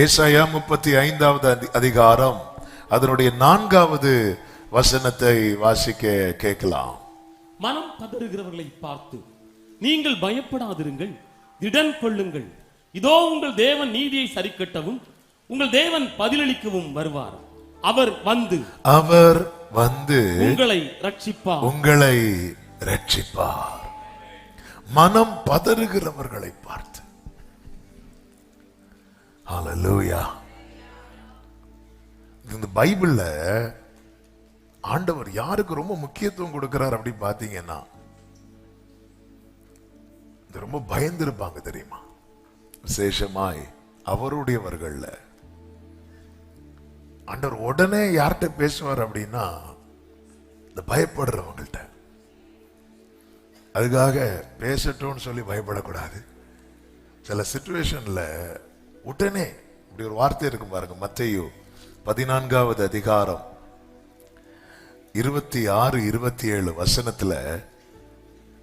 ஏசாயா 35வது அதிகாரம் அதனுடைய 4வது வசனத்தை வாசிக்க கேட்கலாம். மனம் பதறுகிறவர்களை பார்த்து நீங்கள் பயப்படாதிருங்கள், திடன் கொள்ளுங்கள். இதோ உங்கள் தேவன் நீதியை சரிக்கட்டவும் உங்கள் தேவன் பதிலளிக்கவும் வருவார். அவர் வந்து உங்களை ரட்சிப்பார். மனம் பதறுகிறவர்களை பார்த்து. ஹல்லேலூயா. இந்த பைபிள்ல ஆண்டவர் யாருக்கு ரொம்ப முக்கியத்துவம் கொடுக்கிறார் அப்படி பாத்தீங்கன்னா, ரொம்ப பயந்திருப்பாங்க தெரியுமா, விசேஷமாய் அவருடையவர்கள்ல. ஆண்டவர் உடனே யார்கிட்ட பேசுவார் அப்படின்னா இந்த பயப்படுறவங்கள்ட்ட. அதுக்காக பேசட்டும்னு சொல்லி பயப்படக்கூடாது. சில சிச்சுவேஷன்ல உடனே இப்படி ஒரு வார்த்தை இருக்கும் பாருங்க. மத்தேயு 14வது அதிகாரம் 26-27 வசனத்துல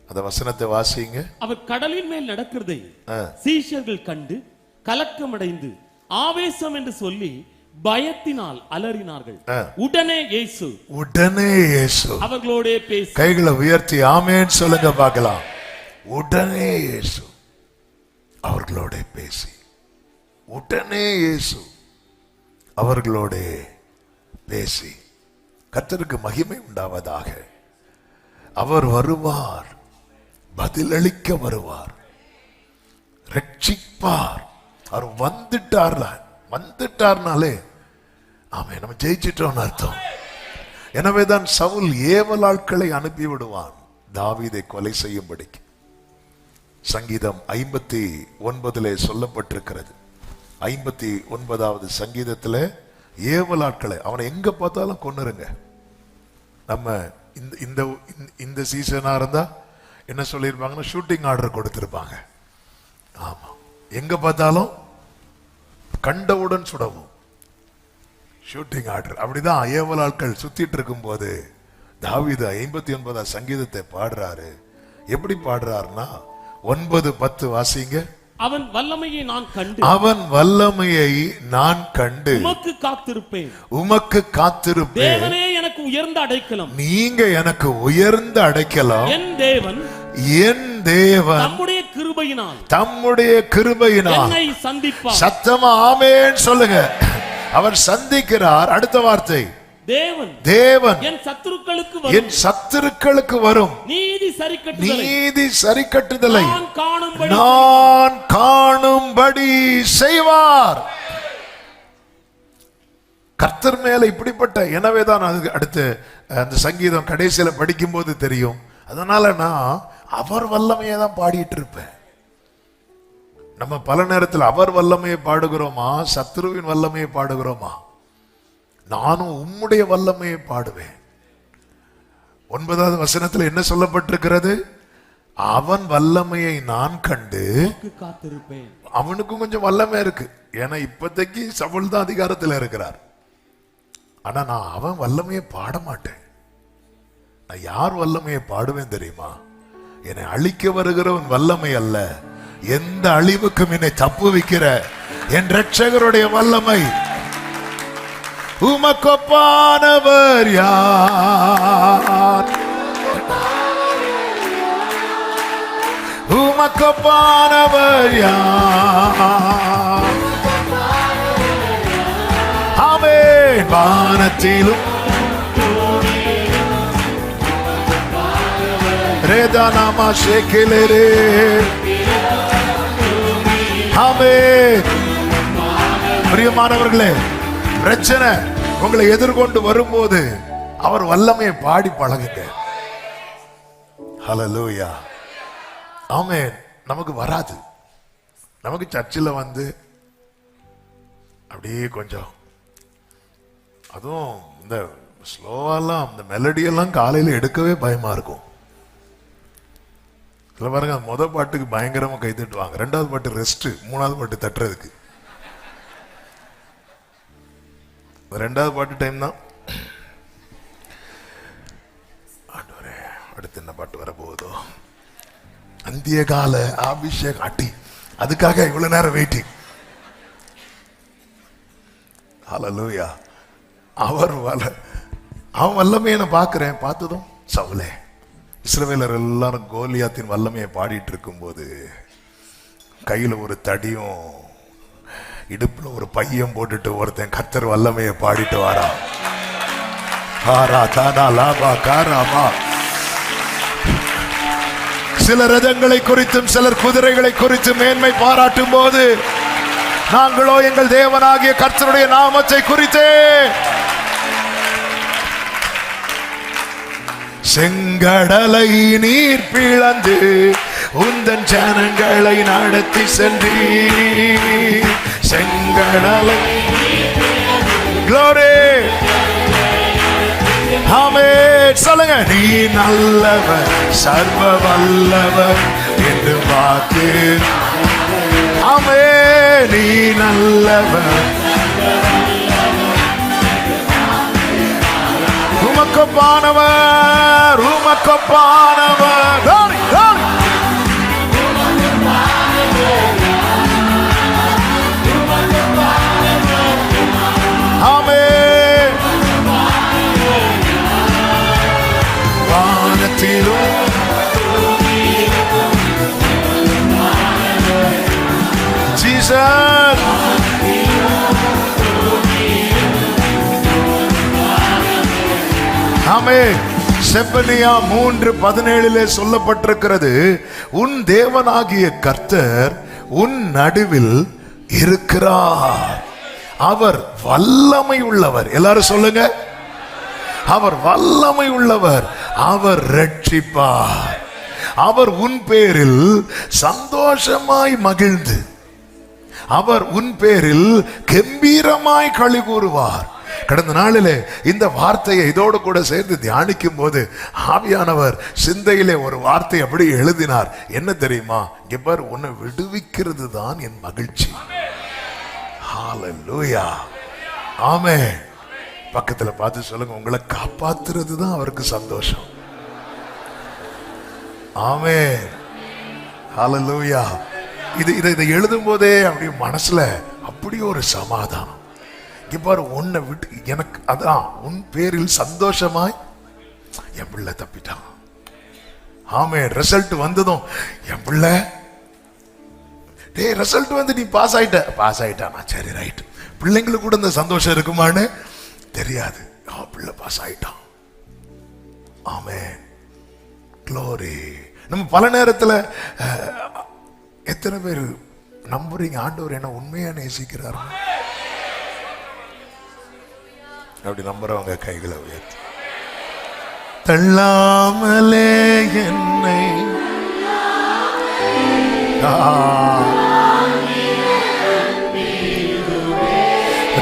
அந்த வசனத்தை வாசிங்க. அவர் கடலின் மேல் நடக்கிறதை சீஷர்கள் கண்டு கலக்கமடைந்து ஆவேசம் என்று சொல்லி பயத்தினால் அலறினார்கள். உடனே இயேசு அவர்களோட பேசி, கைகளை உயர்த்தி ஆமென் சொல்லுங்க பார்க்கலாம். உடனே இயேசு அவர்களோட பேசி, உடனே இயேசு அவர்களோட பேசி. கர்த்தருக்கு மகிமை உண்டாவதாக. அவர் வருவார், பதிலளிக்க வருவார், ரட்சிப்பார். அவர் வந்துட்டார்னாலே ஆமே நம்ம ஜெயிச்சிட்டோம்னு அர்த்தம். எனவேதான் சவுல் ஏவல் ஆட்களை அனுப்பி விடுவான் தாவீதை கொலை செய்யும்படிக்கு. சங்கீதம் 59 சொல்லப்பட்டிருக்கிறது. 59வது சங்கீதத்துல ஏவல் ஆட்களை அவனை எங்க பார்த்தாலும் கொன்னுருங்க. நம்ம இந்த சீசனா இருந்தா என்ன சொல்லிருப்பாங்கன்னா ஷூட்டிங் ஆர்டர் கொடுத்திருப்பாங்க. ஆமா, எங்க பார்த்தாலும் கண்டவுடன் சுடவும் ஷூட்டிங் ஆர்டர். அப்படிதான் ஏவல் ஆட்கள் சுத்திட்டு இருக்கும் போது தாவீது 59வது சங்கீதத்தை பாடுறாரு. எப்படி பாடுறாருன்னா 9-10 வாசிங்க. அவன் வல்லமையை நான் கண்டு உமக்கு காத்திருப்பேன். தேவனே எனக்கு உயர்ந்த அடைக்கலம், நீங்க எனக்கு உயர்ந்த அடைக்கலம். என் தேவன் தம்முடைய கிருபையினால் என்னை சந்திப்பார். சத்தமா ஆமென் சொல்லுங்க. அவர் சந்திக்கிறார். அடுத்த வார்த்தை, தேவன் என் சத்துருக்களுக்கு வரும் நீதி சரிக்கட்டுதலை நான் காணும்படி செய்வார். கர்த்தர் மேல இப்படிப்பட்ட. எனவேதான் அதுக்கு அடுத்து அந்த சங்கீதம் கடைசியில படிக்கும் போது தெரியும். அதனால நான் அவர் வல்லமையை தான் பாடிட்டு இருப்பேன். நம்ம பல நேரத்தில் அவர் வல்லமையை பாடுகிறோமா, சத்ருவின் வல்லமையை பாடுகிறோமா? நானும் உம்முடைய வல்லமையை பாடுவேன். 9வது வசனத்தில் என்ன சொல்லப்பட்டிருக்கிறது? அவன் வல்லமையை நான் கண்டு காத்திருப்பேன். அவனுக்கும் கொஞ்சம் வல்லமை இருக்கு. ஏன்னா இப்போதைக்கு சவுல் தான் அதிகாரத்தில் இருக்கிறார். ஆனா நான் அவன் வல்லமையை பாட மாட்டேன். நான் யார் வல்லமையை பாடுவேன் தெரியுமா? என்னை அழிக்க வருகிறவன் வல்லமை அல்ல, எந்த அழிவுக்கும் என்னை தப்புவிக்கிற என் இரட்சகருடைய வல்லமை. உமக்கொப்பானவர் யார்? உமக்கொப்பானவர் யார்? ஆமென். வானத்திலும் ரேதானாமா ஷேக்கிலேரே. ஆமென். பிரியமானவர்களே, பிரச்சனை உங்களை எதிர்கொண்டு வரும்போது அவர் வல்லமையை பாடி பழகுங்க. ஹல்லேலூயா. ஆமென். நமக்கு வராது. நமக்கு சர்ச்சில் வந்து அப்படியே கொஞ்சம் அதுவும் இந்த ஸ்லோவெல்லாம் இந்த மெலடியெல்லாம் காலையில் எடுக்கவே பயமா இருக்கும். சில பாருங்க, முதல் பாட்டுக்கு பயங்கரமா கை தட்டுவாங்க, 2வது பாட்டு ரெஸ்ட், 3வது பாட்டு தட்டுறதுக்கு. 2வது பாட்டு டைம் தான். அடுத்து என்ன பாட்டு வரப்போகுதோ? அந்திய கால அபிஷேக் அட்டி. அதுக்காக இவ்வளவு நேரம் வெயிட்டிங். ஹல்லேலூயா. அவன் வல்லமையை நான் பார்க்கிறேன். பார்த்ததும் சவுலே, இஸ்ரவேலர் எல்லாரும் கோலியாத்தின் வல்லமையை பாடிட்டு இருக்கும்போது கையில ஒரு தடியும் இடுப்புல ஒரு பையன் போட்டுட்டு ஒருத்தன் கர்த்தர் வல்லமையை பாடிட்டு வாரா. சில ரதங்களை குறித்தும் சிலர் குதிரைகளை குறித்தும் மேன்மை பாராட்டும் போது நாங்களோ எங்கள் தேவனாகிய கர்த்தருடைய நாமத்தை குறித்தே செங்கடலை நீர் பிளந்து உந்தன் ஜனங்களை நடத்தி சென்றி. செங்கடலை glory ஆமென் சொல்லுங்க. நீ நல்லவர் சர்வ வல்லவர் என்று வாக்கு. ஆமென் நீ நல்லவர் உமக்கொப்பானவர் உமக்கொப்பானவர். ஆமென் வானத்திலும் ஜீசஸ் ஆமென். செப்பனியா 3:17 சொல்லப்பட்டிருக்கிறது, உன் தேவனாகிய கர்த்தர் உன் நடுவில் இருக்கிறார், அவர் வல்லமை உள்ளவர். எல்லாரும் சொல்லுங்க, அவர் வல்லமை உள்ளவர், அவர் ரட்சிப்பார், அவர் உன் பேரில் சந்தோஷமாய் மகிழ்ந்து அவர் உன் பேரில் கம்பீரமாய் களி கூறுவார். கடந்த நாளிலே இந்த வார்த்தையை இதோடு கூட சேர்ந்து தியானிக்கும் போது ஆவியானவர் சிந்தையிலே ஒரு வார்த்தை அப்படி எழுதினார். என்ன தெரியுமா? இவர் உன்னை விடுவிக்கிறது தான் என் மகிழ்ச்சி. ஹல்லேலூயா ஆமென். பக்கத்துல பார்த்து சொல்லுங்க, உங்களை காப்பாத்துறது தான் அவருக்கு சந்தோஷம். ஆமென் ஹல்லேலூயா. இதை எழுதும் போதே அப்படி மனசுல அப்படி ஒரு சமாதானம். பாரு, உன்னை விட்டு எனக்கு அதான் உன் பேரில் சந்தோஷமாய் என் பிள்ளை தப்பிட்டான். ஆமே, ரிசல்ட் வந்ததும் என் பிள்ளை ரிசல்ட் வந்து நீ பாஸ் ஆயிட்டானா, சரி ரைட். பிள்ளைங்களுக்கு கூட இந்த சந்தோஷம் இருக்குமான்னு தெரியாது. பிள்ளை பாஸ் ஆயிட்டான். ஆமே க்ளோரி. நம்ம பல நேரத்தில் எத்தனை பேர் நம்புறீங்க ஆண்டவர் என்ன உண்மையா நேசிக்கிறார்? அப்படி நம்புறவங்க கைகளை உயர்த்தி. தள்ளாமலே என்னை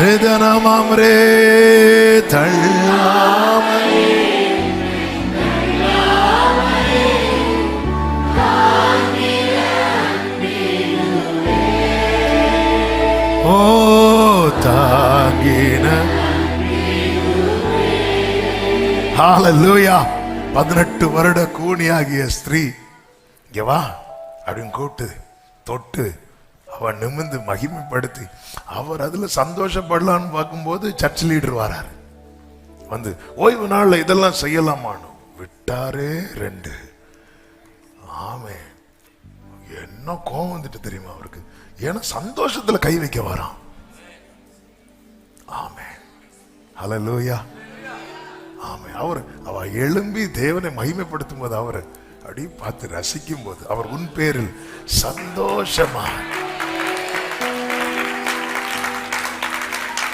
ரிதனமாம்ரே தள்ளாமலே ஓ தாங்கின. ஹல்லேலூயா. 18 வருட கூனியாகிய ஸ்திரீ இங்க வா அப்படின்னு கூப்பிட்டு தொட்டு அவன் நிமிர்ந்து மகிமைப்படுத்தி அவர் அதுல சந்தோஷப்படலான்னு பார்க்கும்போது சர்ச் லீடர் வராரு. வந்து ஓய்வு நாள்ல இதெல்லாம் செய்யலாமான்னு விட்டாரே 2. ஆமே, என்ன கோவம் வந்துட்டு தெரியுமா அவருக்கு? ஏன்னா சந்தோஷத்துல கை வைக்க வரான். ஆமே ஹல்லேலூயா ஆமே. அவ எழும்பி தேவனை மகிமைப்படுத்தும் போது அவரை அப்படி பார்த்து ரசிக்கும் போது அவர் உன் பேரில் சந்தோஷமா.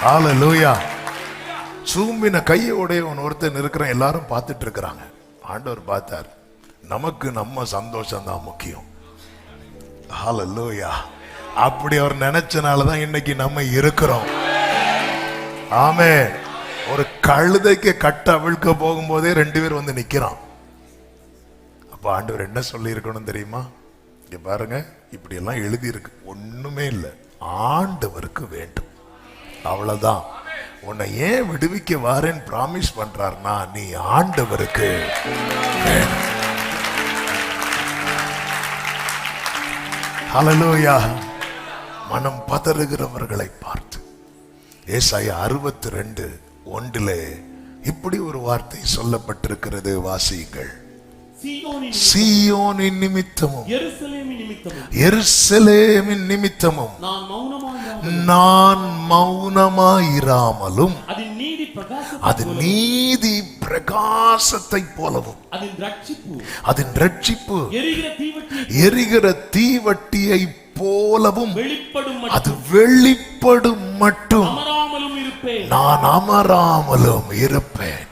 ஹல்லேலூயா. சூம்பின கையோடைய ஒருத்தன் இருக்கிறான், எல்லாரும் பார்த்துட்டு இருக்கிறாங்க. ஆண்டவர் பார்த்தார், நமக்கு நம்ம சந்தோஷம் தான் முக்கியம். ஹல்லேலூயா. அப்படி அவர் நினைச்சனாலதான் இன்னைக்கு நம்ம இருக்கிறோம். ஆமே. ஒரு கழுதைக்கு கட்ட அவிழ்க்க போகும்போதே 2 பேர் வந்து நிக்கிறான். அப்ப ஆண்டவர் என்ன சொல்லி இருக்கணும் தெரியுமா? இங்க பாருங்க, இப்படி எல்லாம் எழுதி இருக்கு, ஒண்ணுமே இல்லை, ஆண்டவருக்கு வேண்டும், அவ்வளவுதான். உன்னை ஏன் விடுவிக்க வாரேன்னு பிராமிஸ் பண்றாருன்னா நீ ஆண்டவருக்கு வேணும். ஹல்லேலூயா. மனம் பதறுகிறவர்களை பார்த்து ஏசாயா 62:1 இப்படி ஒரு வார்த்தை சொல்லப்பட்டிருக்கிறது, வாசியுங்கள். சீயோனின் நிமித்தமும் எருசலேமின் நிமித்தமும் நான் மௌனமாயிராமலும் அது நீதி பிரகாசத்தை போலவும் அதன் ரட்சிப்பு எரிகிற தீவட்டியை போலவும் அது வெளிப்படும் மட்டும் நான் அமராமலும் இருப்பேன்.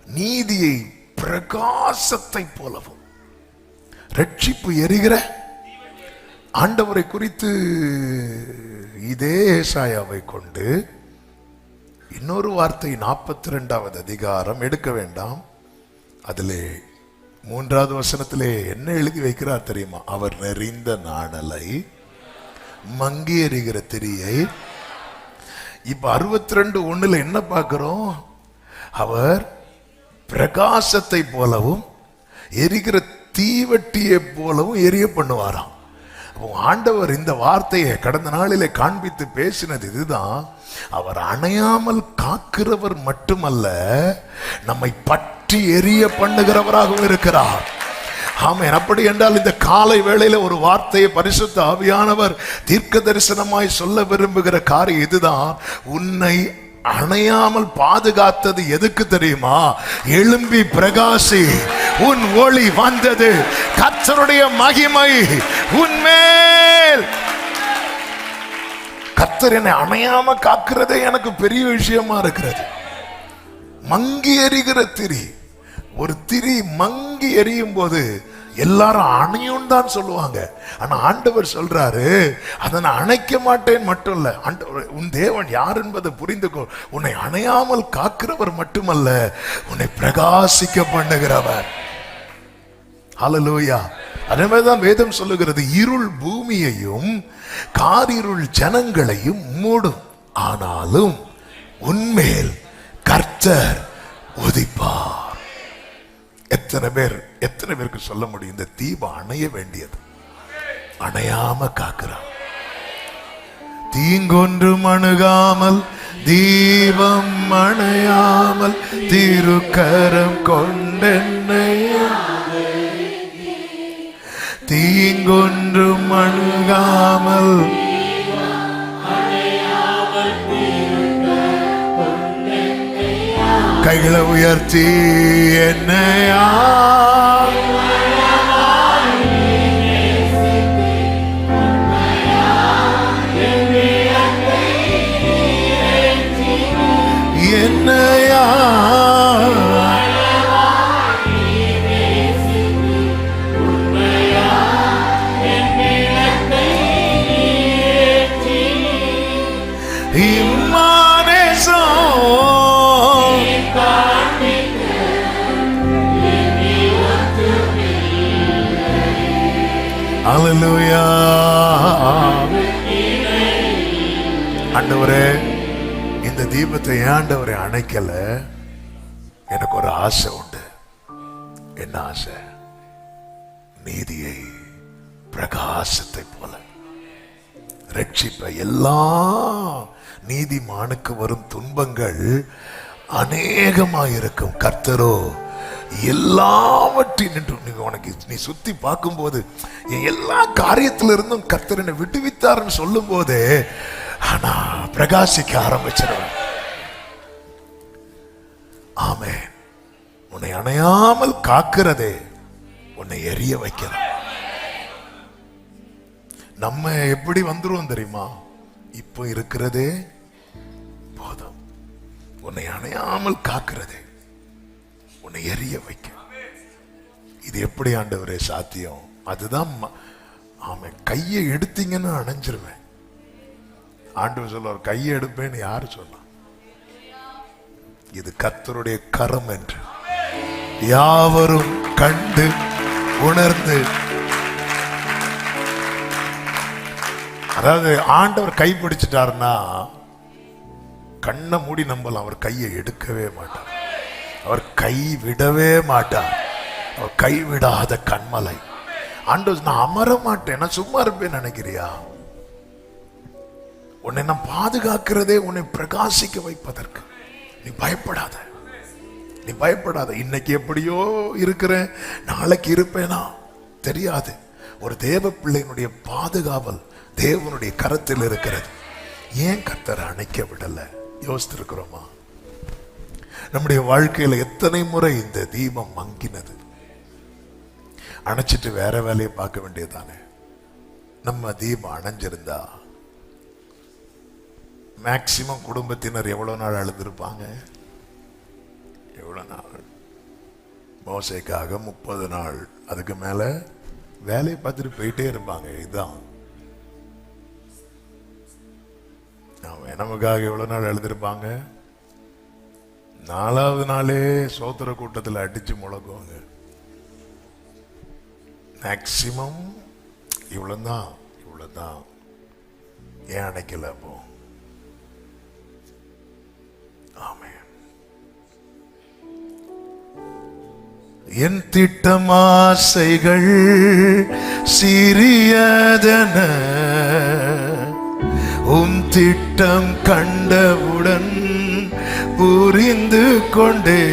நீதியை பிரகாசத்தை போலவும் ரட்சிப்பு எரிகிற ஆண்டவரை குறித்து இதே ஏசாயாவை கொண்டு இன்னொரு வார்த்தை 42வது அதிகாரம் எடுக்க வேண்டாம், அதிலே 3வது வசனத்திலே என்ன எழுதி வைக்கிறார் தெரியுமா? அவர் நெறிந்த நாணலை மங்கி எறிகிற திரியை. இப்ப 62:1 என்ன பார்க்கிறோம்? அவர் பிரகாசத்தை போலவும் எரிகிற தீவட்டியை போலவும் எரிய பண்ணுவாராம். ஆண்டவர் இந்த வார்த்தையை கடந்த நாளிலே காண்பித்து பேசினது இதுதான். அவர் அணையாமல் காக்கிறவர் மட்டுமல்ல, நம்மை பற்றி எரிய பண்ணுகிறவராகவும் இருக்கிறார். ஆமென். அப்படி என்றால் இந்த காலை வேளையில ஒரு வார்த்தையை பரிசுத்த ஆவியானவர் தீர்க்க தரிசனமாய் சொல்ல விரும்புகிற காரியம் இதுதான். உன்னை அணையாமல் பாதுகாத்தது எதுக்கு தெரியுமா? எழும்பி பிரகாசி, உன் ஒளி வந்தது, கர்த்தருடைய மகிமை உன்மேல். கர்த்தர் என்னை அணையாம காக்கிறதே எனக்கு பெரிய விஷயமா இருக்கிறது. மங்கி எரிகிற திரி, ஒரு திரி மங்கி எரியும் போது எல்லாரும் அணையும் தான் சொல்லுவாங்க. ஆனா ஆண்டவர் சொல்றாரு, அதை நான் அணைக்க மாட்டேன் மட்டும் இல்ல, உன் தேவன் யார் என்பதை புரிந்துக்கோ. உன்னை அணையாமல் காக்கிறவர் மட்டுமல்ல, உன்னை பிரகாசிக்க பண்ணுகிறவர். ஹல்லேலூயா. அதேதான் வேதம் சொல்லுகிறது, இருள் பூமியையும் காரிருள் ஜனங்களையும் மூடும், ஆனாலும் உன்மேல் கர்த்தர் உதிப்பார். எத்தனை பேருக்கு சொல்ல முடியும் இந்த தீபம் அணைய வேண்டியது? அணையாம காக்கிறார். தீங்கொன்றும் அணுகாமல் தீபம் அணையாமல் திருக்கரம் கொண்டென்னை, தீங்கொன்றும் அணுகாமல் கைகளை உயர்த்தி என்னையா என்னையா ஹல்லேலூயா. ஆண்டவரே, இந்த தீபத்தை ஆண்டவரை அணைக்கல, எனக்கு ஒரு ஆசை உண்டு. என்ன ஆசை? நீதியை பிரகாசத்தை போல ரட்சிப்ப. எல்லா நீதிமானுக்கு வரும் துன்பங்கள் அநேகமாயிருக்கும், கர்த்தரோ எல்லாவற்றின் உனக்கு நீ சுத்தி பார்க்கும் போது எல்லா காரியத்திலிருந்தும் கர்த்தர் என்னை விடுவித்தார்னு சொல்லும் போதே ஆனா பிரகாசிக்க ஆரம்பிச்சிருவேன். ஆமென். உன்னை அணையாமல் காக்கிறதே உன்னை எரிய வைக்கிறார். நம்ம எப்படி வந்துருவோம் தெரியுமா? இப்போ இருக்கிறதே போதும். உன்னை அணையாமல் காக்கிறதே உன்னை எரிய வைக்க. இது எப்படி ஆண்டவரே சாத்தியம்? அதுதான் ஆமென். கையை எடுத்தீங்கன்னு அணைஞ்சிருவேன். ஆண்டவர் சொல்லுவார், கையை எடுப்பேன்னு யாரு சொன்னா? இது கர்த்தருடைய கரம் என்று யாவரும் கண்டு உணர்ந்து. அதாவது ஆண்டவர் கை பிடிச்சிட்டாருன்னா கண்ணை மூடி நம்பலாம், அவர் கையை எடுக்கவே மாட்டார், அவர் கை விடவே மாட்டார். அவர் கைவிடாத கண்மலை. ஆண்டவர், நான் அமர மாட்டேன், நான் சும்மா இருப்பேன் நினைக்கிறியா? உன்னை நான் பாதுகாக்கிறதே உன்னை பிரகாசிக்க வைப்பதற்கு. நீ பயப்படாத, நீ பயப்படாத. இன்னைக்கு எப்படியோ இருக்கிறேன், நாளைக்கு இருப்பேனா தெரியாது. ஒரு தேவ பிள்ளையினுடைய பாதுகாவல் தேவனுடைய கரத்தில் இருக்கிறது. ஏன் கர்த்தரை அணைக்க விடல? யோசித்திருக்கிறோமா? நம்முடைய வாழ்க்கையில எத்தனை முறை இந்த தீபம் மங்கினது? அணைச்சிட்டு வேற வேலையை பார்க்க வேண்டியதானே. நம்ம தீபம் அணைஞ்சிருந்தா மேக்சிமம் குடும்பத்தினர் எவ்வளவு நாள் அழுந்திருப்பாங்க? எவ்வளவு நாள்? மோசேக்காக 30 நாள், அதுக்கு மேல வேலையை பார்த்துட்டு போயிட்டே இருப்பாங்க. இதுதான் நமக்காக எவ்வளவு நாள் எழுதிருப்பாங்க? 4வது நாளே சோத்திர கூட்டத்தில் அடிச்சு முழங்குவாங்க. மேக்சிமம் இவ்வளவுதான், இவ்வளவுதான். ஏன் அணைக்கல அப்போ? ஆமென். என் திட்டம் ஆசைகள் சிறியதென உம் திட்டம் கண்டவுடன் புரிந்து கொண்டே.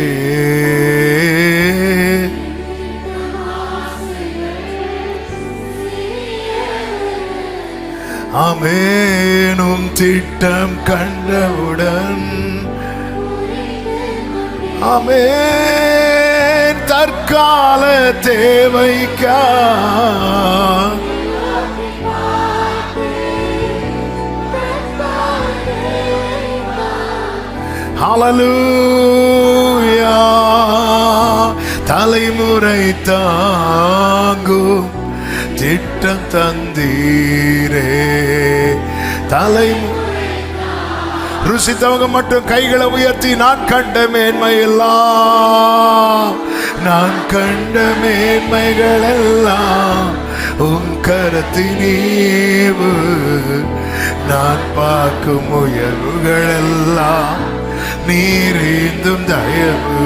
ஆமென். உம் திட்டம் கண்டவுடன் ஆமென். தற்கால தேவைக்கா ஹல்லேலூயா. தலைமுறை தாங்கும் திட்டம் தந்தீரே. தலைமுறை ருசித்தவங்க மட்டும் கைகளை உயர்த்தி, நான் கண்ட மேன்மையெல்லாம், நான் கண்ட மேன்மைகள் எல்லாம் உம் கரத்தினீவு. நான் பார்க்கும் உயர்வுகள் எல்லாம் நீரேந்தும் தயவு.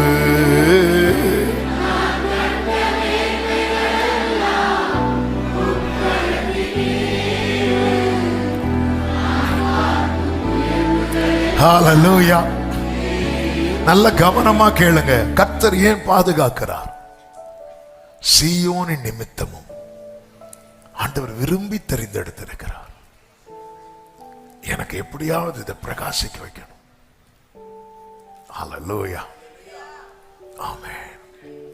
ஹல்லேலூயா. நல்ல கவனமா கேளுங்க. கர்த்தர் ஏன் பாதுகாக்கிறார்? சீயோனின் நிமித்தமும் ஆண்டவர் விரும்பி தெரிந்தெடுத்திருக்கிறார். எனக்கு எப்படியாவது இதை பிரகாசிக்க வைக்கணும். ஹல்லேலூயா. ஆமென்.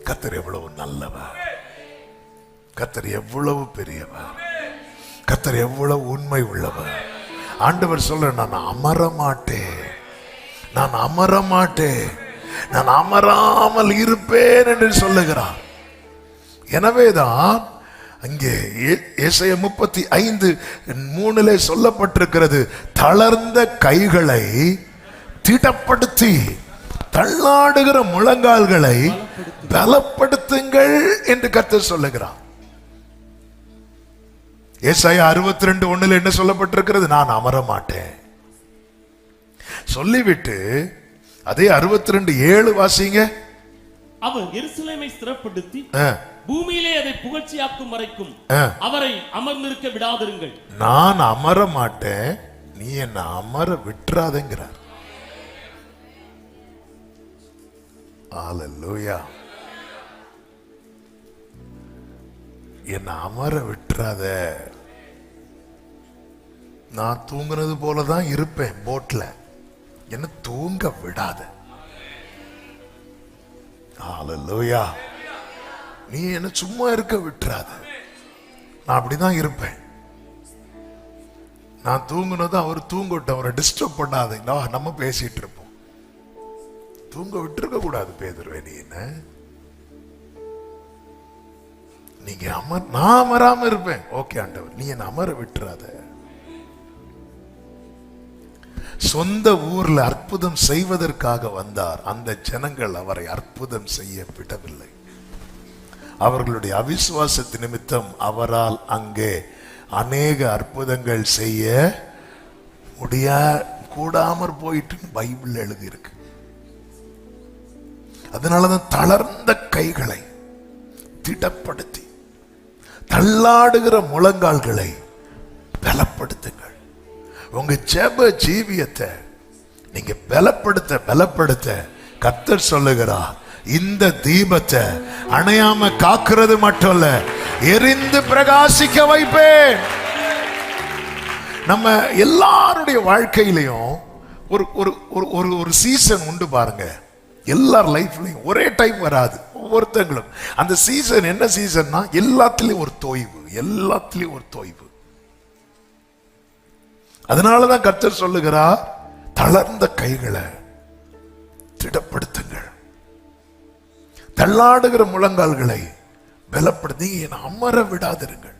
கர்த்தர் எவ்வளவு நல்லவர், கர்த்தர் எவ்வளவு பெரியவர், கர்த்தர் எவ்வளவு உண்மை உள்ளவர். ஆண்டவர் சொல்ற, நான் அமர மாட்டேன், நான் அமர மாட்டேன், நான் அமராமல் இருப்பேன் என்று சொல்லுகிறார். எனவேதான் அங்கே ஏசாயா 35:3 சொல்லப்பட்டிருக்கிறது, தளர்ந்த கைகளை திடப்படுத்தி தள்ளாடுகிற முழங்கால்களை பலப்படுத்துங்கள் என்று கர்த்தர் சொல்லுகிறார். ஏசாயா 62:1 என்ன சொல்லப்பட்டிருக்கிறது? நான் அமர மாட்டேன் சொல்லிவிட்டு அதே 62:7 வாசிங்க. அவர் எருசலேமை ஸ்திரப்படுத்தி பூமியிலே அதை புகழ்ச்சியாக்கும் வரைக்கும் அவரை அமர்ந்திருக்க விடாதிருங்கள். நான் அமர மாட்டேன், நீ என்ன அமர விட்டுறாதேங்கிறார். ஹல்லேலூயா. என்ன அமர விட்டுறாத. நான் தூங்குனது போலதான் இருப்பேன் போட்ல, என்ன தூங்க விடாத. ஹல்லேலூயா. நீ என்ன சும்மா இருக்க விட்டுறாத. நான் அப்படிதான் இருப்பேன். நான் தூங்குனது அவர் தூங்கட்டும், அவரை டிஸ்டர்ப் பண்ணாதீங்க. நம்ம பேசிட்டு இருப்போம். தூங்க விட்டுருக்க கூடாது பேதுருவே. நீ என்ன, நீங்க நான் அமராம இருப்பேன். ஓகே ஆண்டவர், நீ என்ன அமர விட்டுறாத. சொந்த ஊர்ல அற்புதம் செய்வதற்காக வந்தார். அந்த ஜனங்கள் அவரை அற்புதம் செய்ய விடவில்லை. அவர்களுடைய அவிசுவாசத்து நிமித்தம் அவரால் அங்கே அநேக அற்புதங்கள் செய்ய கூடாமற் போயிட்டு பைபிள் எழுதி இருக்கு. அதனாலதான் தளர்ந்த கைகளை திடப்படுத்தி தள்ளாடுகிற முழங்கால்களை பலப்படுத்துங்கள். உங்க ஜெப ஜீவியத்தை நீங்க பலப்படுத்த கர்த்தர் சொல்லுகிறார், இந்த தீபத்தை அணையாம காக்கிறது மட்டும் இல்ல, எரிந்து பிரகாசிக்க வைப்பேன். நம்ம எல்லாருடைய வாழ்க்கையிலையும் ஒரு ஒரு ஒரு ஒரு சீசன் உண்டு பாருங்க. எல்லார் லைஃப்லையும் ஒரே டைம் வராது. ஒவ்வொருத்தங்களும் அந்த சீசன் என்ன சீசன்னா, எல்லாத்துலயும் ஒரு தொய்வு. அதனாலதான் கர்த்தர் சொல்லுகிறார், தளர்ந்த கைகளை திடப்படுத்துங்கள், தள்ளாடுகிற முழங்கால்களை பலப்படுத்தி அமர விடாதிருங்கள்.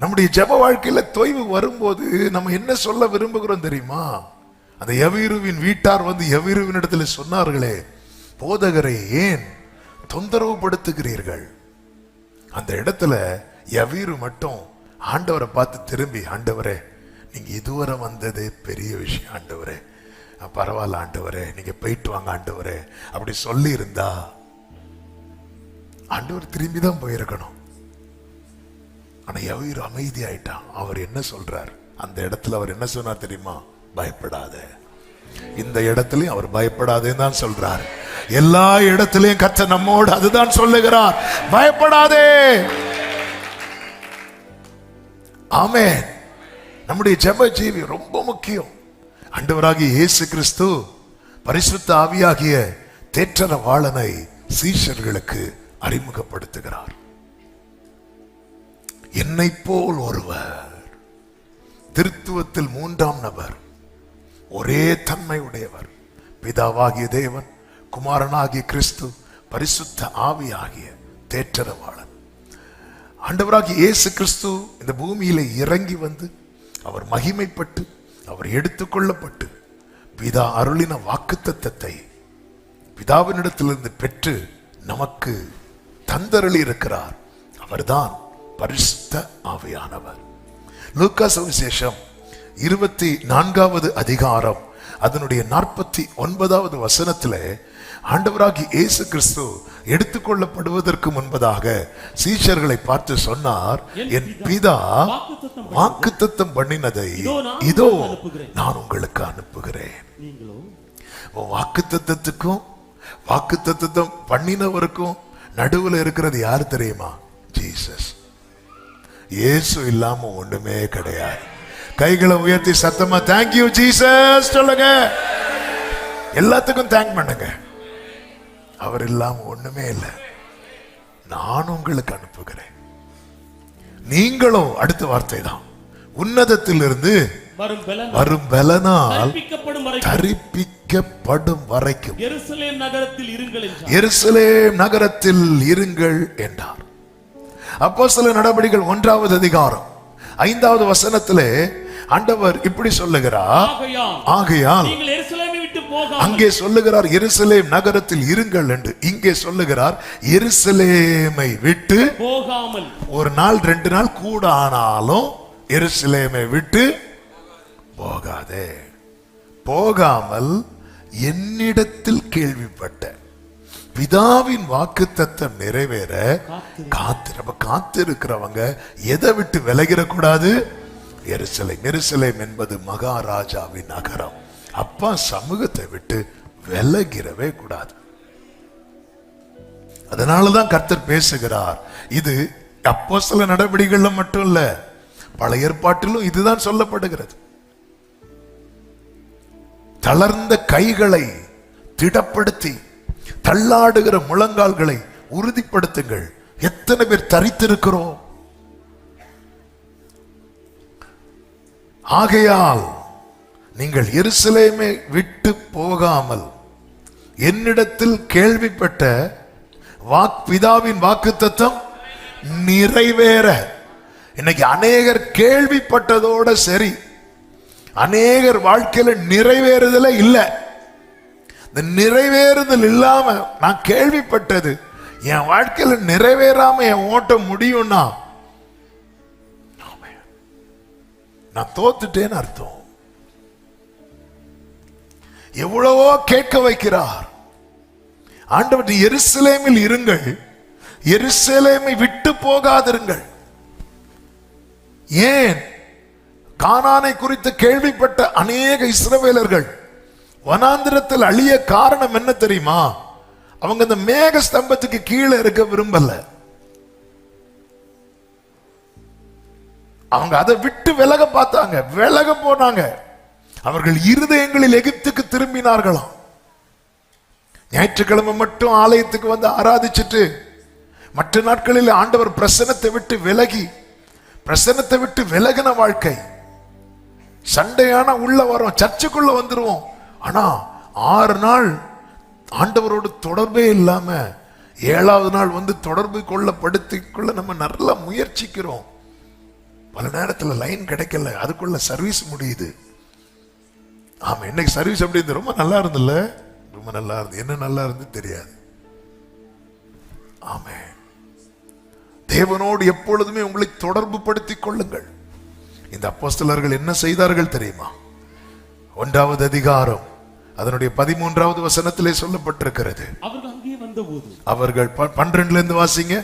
நம்முடைய ஜெப வாழ்க்கையில தொய்வு வரும்போது நம்ம என்ன சொல்ல விரும்புகிறோம் தெரியுமா? அந்த யவீருவின் வீட்டார் வந்து யவீருவின் இடத்துல சொன்னார்களே, போதகரை ஏன் தொந்தரவு படுத்துகிறீர்கள்? அந்த இடத்துல யவீரு மட்டும் ஆண்டவரை பார்த்து திரும்பி, ஆண்டவரே நீங்க இதுவரை வந்ததே பெரிய விஷயம் ஆண்டவரே, பரவாயில்ல ஆண்டவரே, நீங்க போயிட்டு வாங்க ஆண்டவரே அப்படி சொல்லி இருந்தா ஆண்டவர் திரும்பிதான் போயிருக்கணும். ஆனா யவீரு அமைதி ஆயிட்டான். அவர் என்ன சொல்றார் அந்த இடத்துல? அவர் என்ன சொன்னார் தெரியுமா? பயப்படாத. இந்த இடத்துலயும் அவர் பயப்படாதேன்னு தான் சொல்றார். எல்லா இடத்திலையும் கர்த்தர் நம்மோடு அதுதான் சொல்லுகிறார், பயப்படாதே. ஆமென். நம்முடைய ஜெப ஜீவி ரொம்ப முக்கியம். ஆண்டவராகிய இயேசு கிறிஸ்து பரிசுத்த ஆவியாகிய தேற்றரவாளனை சீஷர்களுக்கு அறிமுகப்படுத்துகிறார். என்னை போல் ஒருவர், திருத்துவத்தில் மூன்றாம் நபர், ஒரே தன்மை உடையவர், பிதாவாகிய தேவன், குமாரனாகிய கிறிஸ்து, பரிசுத்த ஆவியாகிய தேற்றரவாளன். ஆண்டவராகிய இயேசு கிறிஸ்து இந்த பூமியில இறங்கி வந்து அவர் மகிமைப்பட்டு அவர் எடுத்துக்கொள்ளப்பட்டு பிதா அருளின வாக்குத்தத்தத்தை பிதாவினிடத்திலிருந்து பெற்று நமக்கு தந்தருளி இருக்கிறார். அவர்தான் பரிசுத்த ஆவியானவர். லூக்கா சுவிசேஷம் 24வது அதிகாரம் அதனுடைய 49வது வசனத்திலே ஆண்டவராகிய இயேசு கிறிஸ்து எடுத்துக்கொள்ளப்படுவதற்கு முன்பதாக சீஷர்களை பார்த்து சொன்னார், என் பிதா வாக்குத்தத்தம் பண்ணினதை இதோ நான் உங்களுக்கு அனுப்புகிறேன். வாக்குத்தத்தத்துக்கும் வாக்குத்தத்தம் பண்ணினவருக்கும் நடுவில் இருக்கிறது யார் தெரியுமா? ஜீசஸ். இயேசு இல்லாம ஒண்ணுமே கிடையாது. கைகளை உயர்த்தி சத்தமா தேங்க்யூ ஜீசஸ் சொல்லுங்க. எல்லாத்துக்கும் தேங்க் பண்ணுங்க. அவர் இல்லாம ஒண்ணுமே இல்லை. நான் உங்களுக்கு அனுப்புகிறேன். நீங்களும் அடுத்த வார்த்தை தான், உன்னதத்திலிருந்து வரும் பலனால் தரிப்பிக்கப்படும் வரைக்கும் எருசலேம் நகரத்தில் இருங்கள் என்றார். அப்போஸ்தலர் நடபடிகள் 1வது அதிகாரம் 5வது வசனத்திலே ஆண்டவர் இப்படி சொல்லுகிறார், ஆகையால் அங்கே சொல்லுகிறார் எருசலேம் நகரத்தில் இருங்கள் என்று, இங்கே சொல்லுகிறார் எருசலேமை விட்டு போகாமல். ஒரு நாள் 2 நாள் கூட ஆனாலும் எருசலேமை விட்டு போகாதே. போகாமல் என்னிடத்தில் கேள்விப்பட்ட பிதாவின் வாக்குத்தத்தம் நிறைவேற காத்திருக்கிறவங்க எதை விட்டு விலகிடக்கூடாது? எருசலேம். எருசலேம் என்பது மகாராஜாவின் நகரம். அப்பா சமூகத்தை விட்டு விலகிடவே கூடாது. அதனாலதான் கர்த்தர் பேசுகிறார். இது அப்போஸ்தல நடவடிக்கைகள்ல மட்டும் இல்ல, பழைய ஏற்பாட்டிலும் இதுதான் சொல்லப்படுகிறது. தளர்ந்த கைகளை திடப்படுத்தி தள்ளாடுகிற முழங்கால்களை உறுதிப்படுத்துங்கள். எத்தனை பேர் தரித்திருக்கிறோம்? ஆகையால் நீங்கள் எருசலேமை விட்டு போகாமல் என்னிடத்தில் கேள்விப்பட்ட பிதாவின் வாக்குத்தத்தம் நிறைவேற. இன்னைக்கு அநேகர் கேள்விப்பட்டதோட சரி, அநேகர் வாழ்க்கையில நிறைவேறுதல இல்ல. இந்த நிறைவேறுதல் இல்லாம நான் கேள்விப்பட்டது என் வாழ்க்கையில நிறைவேறாம என் ஓட்ட முடியும்னா நான் தோத்துட்டேன்னு அர்த்தம். எவ்வளவோ கேட்க வைக்கிறார் ஆண்டவர், எருசலேமில் இருங்கள், எருசலேமை விட்டு போகாதிருங்கள். ஏன்? கானானை குறித்து கேள்விப்பட்ட அநேக இஸ்ரவேலர்கள் வனாந்திரத்தில் அழிய காரணம் என்ன தெரியுமா? அவங்க இந்த மேக ஸ்தம்பத்துக்கு கீழே இருக்க விரும்பல. அவங்க அதை விட்டு விலக பார்த்தாங்க, விலக போனாங்க. அவர்கள் இருதயங்களில் எகிப்துக்கு திரும்பினார்களாம். ஞாயிற்றுக்கிழமை மட்டும் ஆலயத்துக்கு வந்து ஆராதிச்சுட்டு மற்ற நாட்களில் ஆண்டவர் பிரசன்னத்தை விட்டு விலகின வாழ்க்கை. சண்டையான உள்ள வரோம், சர்ச்சுக்குள்ள வந்துருவோம். ஆனா 6 நாள் ஆண்டவரோடு தொடர்பே இல்லாம 7வது நாள் வந்து தொடர்பு கொள்ள நம்ம நல்லா முயற்சிக்கிறோம். பல நேரத்தில் லைன் கிடைக்கல, அதுக்குள்ள சர்வீஸ் முடியுது. ஆமா, இன்னைக்கு சர்வீஸ் அப்படி இருந்து ரொம்ப நல்லா இருந்துல்ல, ரொம்ப நல்லா இருந்து. என்ன நல்லா இருந்து தெரியாது. ஆமே, தேவனோடு எப்பொழுதுமே உங்களை தொடர்பு படுத்திக் கொள்ளுங்கள். இந்த அப்போஸ்தலர்கள் என்ன செய்தார்கள் தெரியுமா? 1வது அதிகாரம் அதனுடைய 13வது வசனத்திலே சொல்லப்பட்டிருக்கிறது. அவர்கள் 12ல இருந்து வாசிங்க.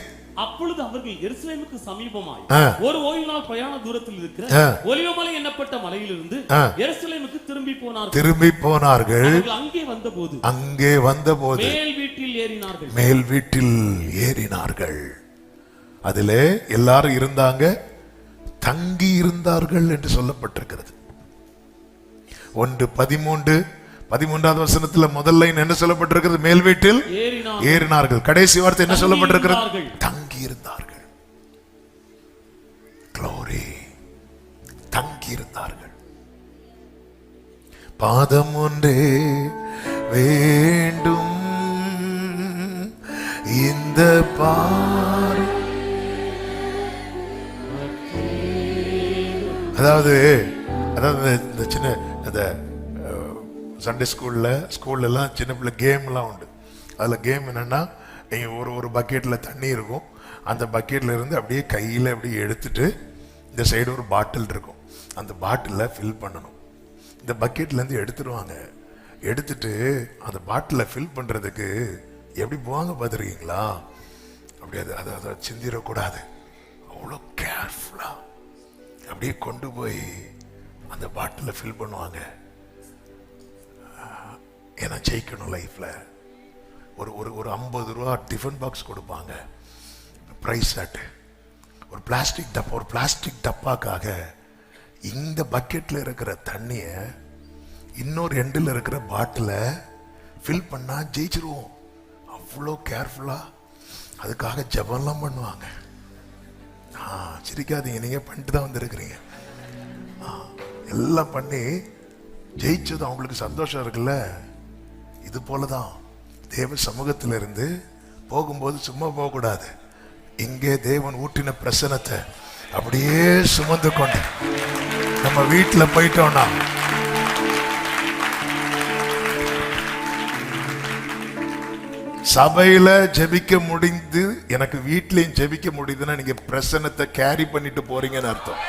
அப்பொழுது அவர்கள் எருசலேமுக்கு சமீபமாய் ஒரு ஓய்வு நாள் பிரயாண தூரத்தில் இருக்கிற ஒலிவமலை என்னப்பட்ட மலையிலிருந்து எருசலேமுக்கு திரும்பி போனார்கள். அங்கே வந்தபோது மேல் வீட்டில் ஏறினார்கள். அதிலே எல்லாரும் இருந்தாங்க, தங்கி இருந்தார்கள் என்று சொல்லப்பட்டிருக்கிறது. 1:13வது வசனத்துல முதல் லைன் என்ன சொல்லப்பட்டிருக்கிறது? மேல் வீட்டில் ஏறினார்கள். கடைசி வார்த்தை என்ன சொல்லப்பட்டிருக்கிறது? தங்கி இருந்தார்கள். க்ளோரி, தங்கி இருந்தார்கள். பாதம் ஒன்றே வேண்டும் இந்த பாறை. அதாவது இந்த சின்ன அந்த சண்டே ஸ்கூல்ல எல்லாம் சின்ன பிள்ளை கேம் எல்லாம் உண்டு. அதுல கேம் என்னன்னா, நீங்க ஒரு பக்கெட்ல தண்ணி இருக்கும், அந்த பக்கெட்ல இருந்து அப்படியே கையில அப்படியே எடுத்துட்டு இந்த சைடு ஒரு பாட்டில் இருக்கும், அந்த பாட்டில ஃபில் பண்ணணும். இந்த பக்கெட்ல இருந்து எடுத்துருவாங்க. எடுத்துட்டு அந்த பாட்டில ஃபில் பண்றதுக்கு எப்படி போவாங்க பார்த்துருக்கீங்களா? அப்படியே அதை சிந்திடக்கூடாது, அவ்வளோ கேர்ஃபுல்லா அப்படியே கொண்டு போய் அந்த பாட்டில ஃபில் பண்ணுவாங்க. ஏன்னா ஜெயிக்கணும் லைஃப்ல. ஒரு 50 ரூபா டிஃபன் பாக்ஸ் கொடுப்பாங்க, பிரைஸ் ஆட்டு. ஒரு பிளாஸ்டிக் டப்பாக்காக இந்த பக்கெட்ல இருக்கிற தண்ணிய இன்னொரு எண்டில் இருக்கிற பாட்டில ஃபில் பண்ணா ஜெயிச்சிருவோம். அவ்வளோ கேர்ஃபுல்லா அதுக்காக ஜெபம்லாம் பண்ணுவாங்க. சிரிக்காதீங்க, நீங்க பண்ணிட்டு தான் வந்திருக்கிறீங்க. எல்லாம் பண்ணி ஜெயிச்சது அவங்களுக்கு சந்தோஷம் இருக்குல்ல. இது போலதான் தேவ சமூகத்தில இருந்து போகும்போது சும்மா போகக்கூடாது. இங்கே தேவன் ஊட்டின பிரசனத்தை அப்படியே சுமந்து கொண்டு நம்ம வீட்டுல போயிட்டோம்னா சபையில ஜெபிக்க முடிந்து எனக்கு வீட்லயும் ஜெபிக்க முடியுதுன்னா நீங்க பிரசனத்தை கேரி பண்ணிட்டு போறீங்கன்னு அர்த்தம்.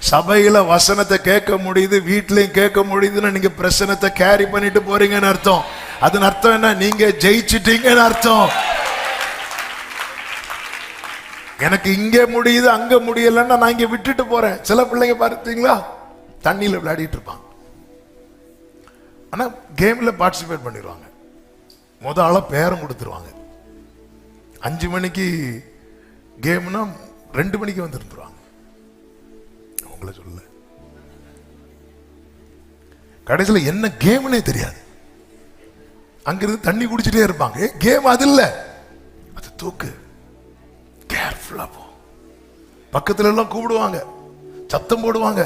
சபையில வசனத்தை கேட்க முடியுது, வீட்லயும் கேட்க முடியுதுன்னா நீங்க பிரசனத்தை கேரி பண்ணிட்டு போறீங்கன்னு அர்த்தம். அதன் அர்த்தம் என்ன? நீங்க ஜெயிச்சிட்டீங்கன்னு அர்த்தம். எனக்கு இங்க முடியுது அங்க முடியலன்னா நான் இங்க விட்டுட்டு போறேன். சில பிள்ளைங்க பார்த்தீங்களா, தண்ணியில விளையாடிட்டு இருப்பாங்க, ஆனா கேம்ல பார்ட்டிசிபேட் பண்ணிடுவாங்க. முதல்ல பேரம் கொடுத்துருவாங்க. 5 மணிக்கு கேம்னா 2 மணிக்கு வந்துருந்துருவாங்க. உங்களை சொல்ல கடைசியில் என்ன கேம்னே தெரியாது. அங்கிருந்து தண்ணி குடிச்சிட்டே இருப்பாங்க. கேம் அது இல்ல, அது தூக்கு. கேர்ஃபுல்லா போ. பக்கத்துல எல்லாம் கூப்பிடுவாங்க, சத்தம் போடுவாங்க.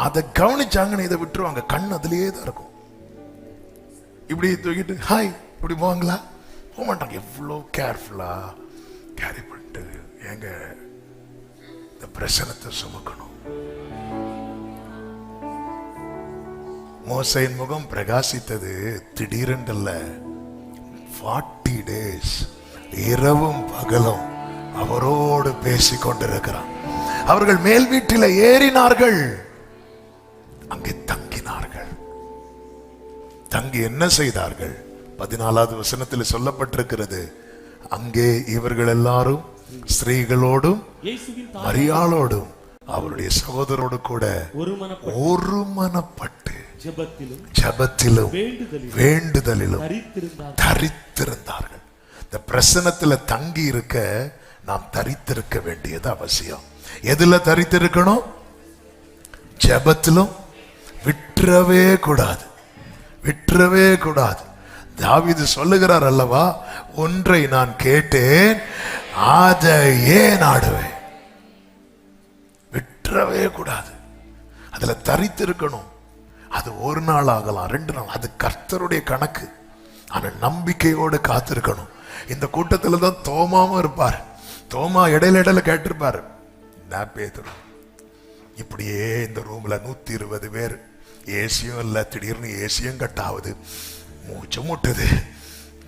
அதை கவனிச்சாங்கன்னு இதை விட்டுருவாங்க. கண் அதுலயே தான் இருக்கும். இப்படி தூக்கிட்டு ஹாய் இப்படி போவாங்களா? போக மாட்டாங்க. எவ்வளோ கேர்ஃபுல்லா கேரி பண்ணிட்டு எங்க இந்த பிரசனத்தை சுமக்கணும். மோசேயின் முகம் பிரகாசித்தது திடீரென்றல்ல. 40 days இரவும் பகலும் அவரோடு பேசிக் கொண்டிருக்கிறார். அவர்கள் மேல் வீட்டில் ஏறினார்கள், அங்கே தங்கினார்கள். தங்கி என்ன செய்தார்கள்? 14வது வசனத்தில் சொல்லப்பட்டிருக்கிறது, அங்கே இவர்கள் எல்லாரும் ஸ்திரீகளோடும் மரியாளோடும் அவருடைய சகோதரோடு கூட ஒருமனப்பட்டு ஜெபத்திலும் வேண்டுதலிலும் தரித்திருந்தார்கள். இந்த பிரசனத்துல தங்கி இருக்க நாம் தரித்திருக்க வேண்டியது அவசியம். எதுல தரித்திருக்கணும்? ஜெபத்திலும். விட்டுறவே கூடாது, விட்டுறவே கூடாது. தாவீது சொல்லுகிறார் அல்லவா, ஒன்றை நான் கேட்டேன் அதையே நாடுவேன். விட்டுறவே கூடாது, அதுல தரித்திருக்கணும். அது ஒரு நாள் ஆகலாம், 2 நாள், அது கர்த்தருடைய கணக்கு. ஆனா நம்பிக்கையோடு காத்திருக்கணும். இந்த கூட்டத்துல தான் தோமாவும் இருப்பார். தோமா இடையில கேட்டிருப்பாரு, நான் பேதுரு இப்படியே இந்த ரூம்ல 120 பேர், ஏசியும் இல்ல, திடீர்னு ஏசியும் கட்டாவது, மூச்சு முட்டுது,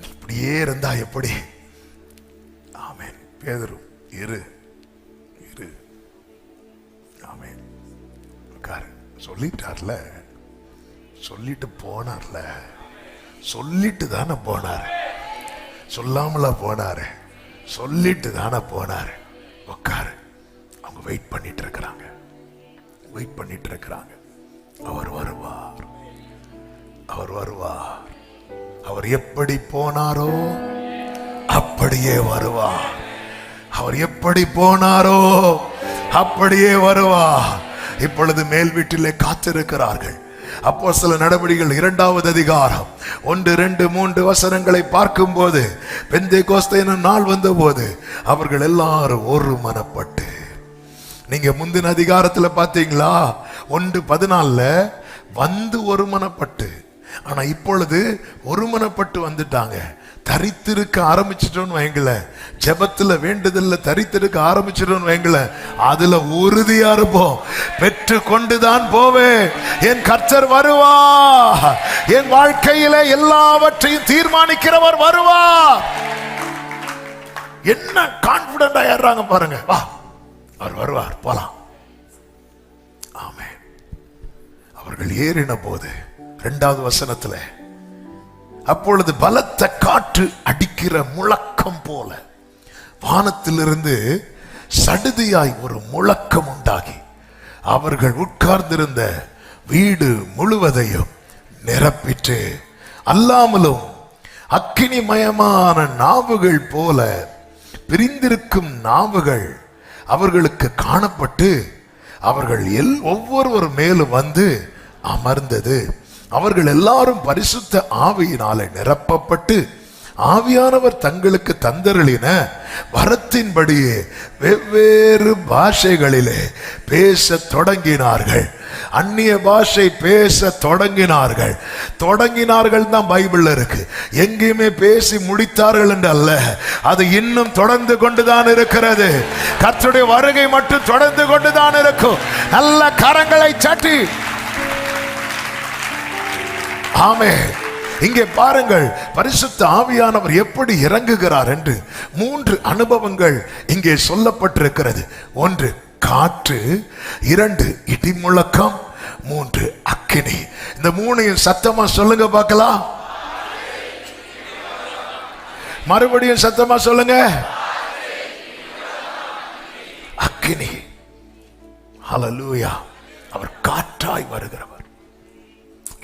இப்படியே இருந்தா எப்படி? ஆமென். பேதுரு இரு இரு, ஆமென், உட்காரு. சொல்லிட்டார்ல, சொல்லிட்டு போனார்ல, சொல்லிட்டு தானே போனாரு, சொல்லாமல போனாரு, சொல்லிட்டு தானே போனாரு. உட்காரு. அவங்க வெயிட் பண்ணிட்டு இருக்கிறாங்க, வெயிட் பண்ணிட்டு இருக்கிறாங்க. அவர் வருவார், அவர் வருவார். அவர் எப்படி போனாரோ அப்படியே வருவார். அவர் எப்படி போனாரோ அப்படியே வருவார். இப்பொழுது மேல் வீட்டிலே காத்திருக்கிறார்கள். அப்போஸ்தலர் நடபடிகள் 2வது அதிகாரம் 1, 2, 3 வசனங்களை பார்க்கும் போது, பெந்தேகோஸ்தே நாள் வந்த போது அவர்கள் எல்லாரும் ஒருமனப்பட்டு, நீங்க முந்தின அதிகாரத்துல பாத்தீங்களா, 1:14 வந்து ஒருமனப்பட்டு, ஆனா இப்பொழுது ஒருமனப்பட்டு வந்துட்டாங்க. தரித்திருக்க ஆரம்பிச்சிட்டோன்னு வைங்கள, ஜெபத்துல வேண்டுதல்ல தரித்திருக்க ஆரம்பிச்சிட்டோன்னு வைங்கள, அதுல உறுதியா இருப்போம். பெற்று கொண்டுதான் போவேன், என் கர்த்தர் வருவா, என் வாழ்க்கையில எல்லாவற்றையும் தீர்மானிக்கிறவர் வருவா. என்ன கான்பிடண்டா ஏறாங்க பாருங்க. வா, அவர் வருவார், போலாம். ஆமென். அவர்கள் ஏறின போது 2வது வசனத்துல, அப்பொழுது பலத்த காற்று அடிக்கிற முழக்கம் போல வானத்திலிருந்து சடுதியாய் ஒரு முழக்கம் உண்டாகி அவர்கள் உட்கார்ந்திருந்த வீடு முழுவதையும் நிரப்பிற்று. அல்லாமலும் அக்கினிமயமான நாவுகள் போல பிரிந்திருக்கும் நாவுகள் அவர்களுக்கு காணப்பட்டு அவர்கள் ஒவ்வொருவர் மேலும் வந்து அமர்ந்தது. அவர்கள் எல்லாரும் பரிசுத்த ஆவியினாலே நிரப்பப்பட்டு ஆவியானவர் தங்களுக்கு தந்தருளின வரத்தின்படியே வெவ்வேறு பாஷைகளிலே பேச தொடங்கினார்கள். அந்நிய பாஷை பேச தொடங்கினார்கள். தொடங்கினார்கள் தான் பைபிள்ல இருக்கு, எங்கேயுமே பேசி முடித்தார்கள் என்று அல்ல. அது இன்னும் தொடர்ந்து கொண்டுதான் இருக்கிறது. கர்த்தருடைய வருகை மட்டும் தொடர்ந்து கொண்டுதான் இருக்கும். நல்ல கரங்களை தட்டி ஆமென். இங்கே பாருங்கள், பரிசுத்த ஆவியானவர் எப்படி இறங்குகிறார் என்று 3 அனுபவங்கள் இங்கே சொல்லப்பட்டிருக்கிறது. 1 காற்று, 2 இடிமுழக்கம், 3 அக்கினி. இந்த 3ஐயும் சத்தமா சொல்லுங்க பார்க்கலாம். மறுபடியும் சத்தமா சொல்லுங்க. அக்கினி. ஹல்லேலூயா. அவர் காற்றாய் வருகிறவர்.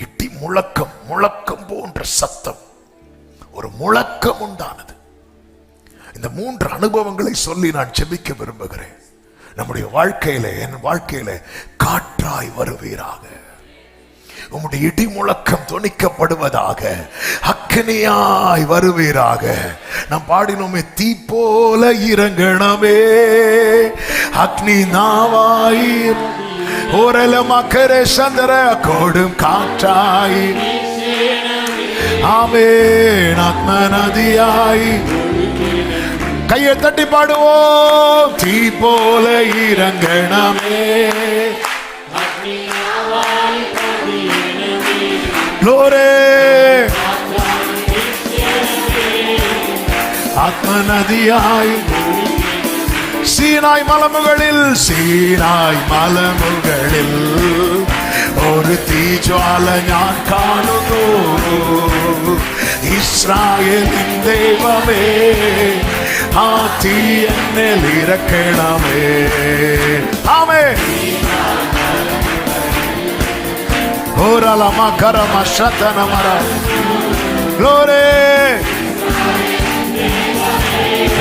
இடி முழக்கம், முழக்கம் போன்ற சத்தம், ஒரு முழக்கம் உண்டானது. இந்த 3 அனுபவங்களை சொல்லி நான் ஜெபிக்க விரும்புகிறேன். நம்முடைய வாழ்க்கையில, என் வாழ்க்கையில காற்றாய் வருவீராக, உம்முடைய இடி முழக்கம் தொனிக்கப்படுவதாக, அக்கினியாய் வருவீராக. நாம் பாடினோமே, தீ போல இறங்கணமே அக்னி நாவாய் ஓரல மக்கரே சந்திர கோடும் காற்றாய், ஆமென், ஆத்ம நதியாய். கையை தட்டி பாடுவோம். தீ போல இறங்கணமே, லோரே ஆத்ம நதியாய். சீனாய் மலமுகளில், சீனாய் மலமுகளில் ஒரு தீஜ்வாല ഞാൻ കാണുന്നു. ഇസ്രായേലിൻ ദൈവമേ, ആ തീ എന്നിൽ ഇറക്കണമേ. ആമേൻ. Ora la makara mashata namara. Glory.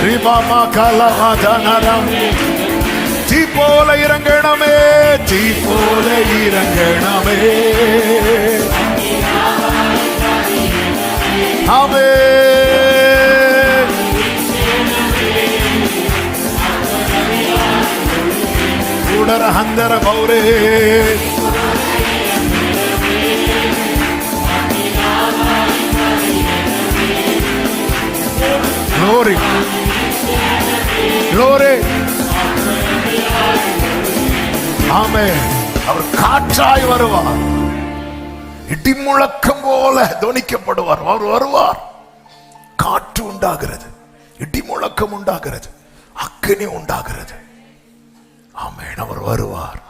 Riba makala madanaram. தீ போல இறங்கணமே, தீ போல இறங்கணமே. ஆமென். உடர ஹந்தர பௌரே. Glory. Glory. ஆமென். அவர் காற்றாய் வருவார், இடிமுழக்கம் போல தொனிக்கப்படுவார். அவர் வருவார். காற்று உண்டாகிறது, இடிமுழக்கம் உண்டாகிறது, அக்கினி உண்டாகிறது. ஆமென். அவர் வருவார்.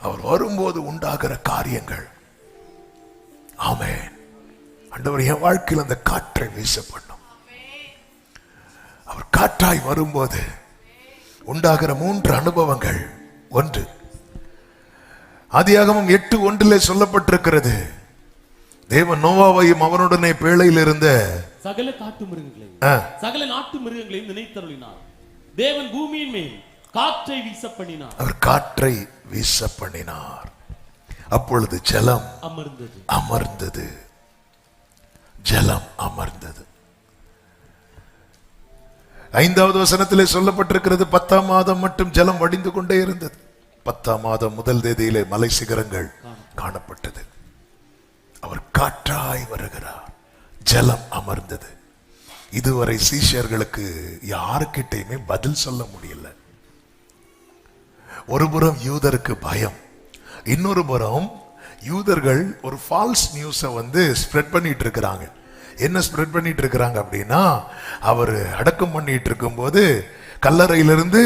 அவர் வரும்போது உண்டாகிற காரியங்கள். ஆமென். ஆண்டவர் என் வாழ்க்கையில் அந்த காற்றை வீச பண்ணும். அவர் காற்றாய் வரும்போது உண்டாகிற 3 அனுபவங்கள். 1, ஆதியாகமம் 8:1 சொல்லப்பட்டிருக்கிறது, தேவன் நோவாவையும் அவனுடனே பேழையில் இருந்த சகல காட்டு மிருகங்களையும் சகல நாட்டு மிருகங்களையும் நினைத்தருளினார். தேவன் பூமியின் மேல் காற்றை வீச பண்ணினார். அவர் காற்றை வீச பண்ணினார். அப்பொழுது ஜலம் அமர்ந்தது. ஜலம் அமர்ந்தது. 5வது வசனத்திலே சொல்லப்பட்டிருக்கிறது, 10ஆம் மாதம் மட்டும் ஜலம் வடிந்து கொண்டே இருந்தது. 10ஆம் மாதம் முதல் தேதியிலே மலை சிகரங்கள் காணப்பட்டது. அவர் காற்றாய் வருகிறார். ஜலம் அமர்ந்தது. இதுவரை சீஷர்களுக்கு யாருக்கிட்டையுமே பதில் சொல்ல முடியல. ஒரு புறம் யூதருக்கு பயம், இன்னொரு புறம் யூதர்கள் ஒரு ஃபால்ஸ் நியூஸை ஸ்ப்ரெட் பண்ணிட்டு இருக்கிறாங்க. என்ன ஸ்ப்ரெட் பண்ணிட்டு இருக்கிறாங்க அப்படின்னா, அவர் அடக்கம் பண்ணிட்டு இருக்கும் போது கல்லறையிலிருந்து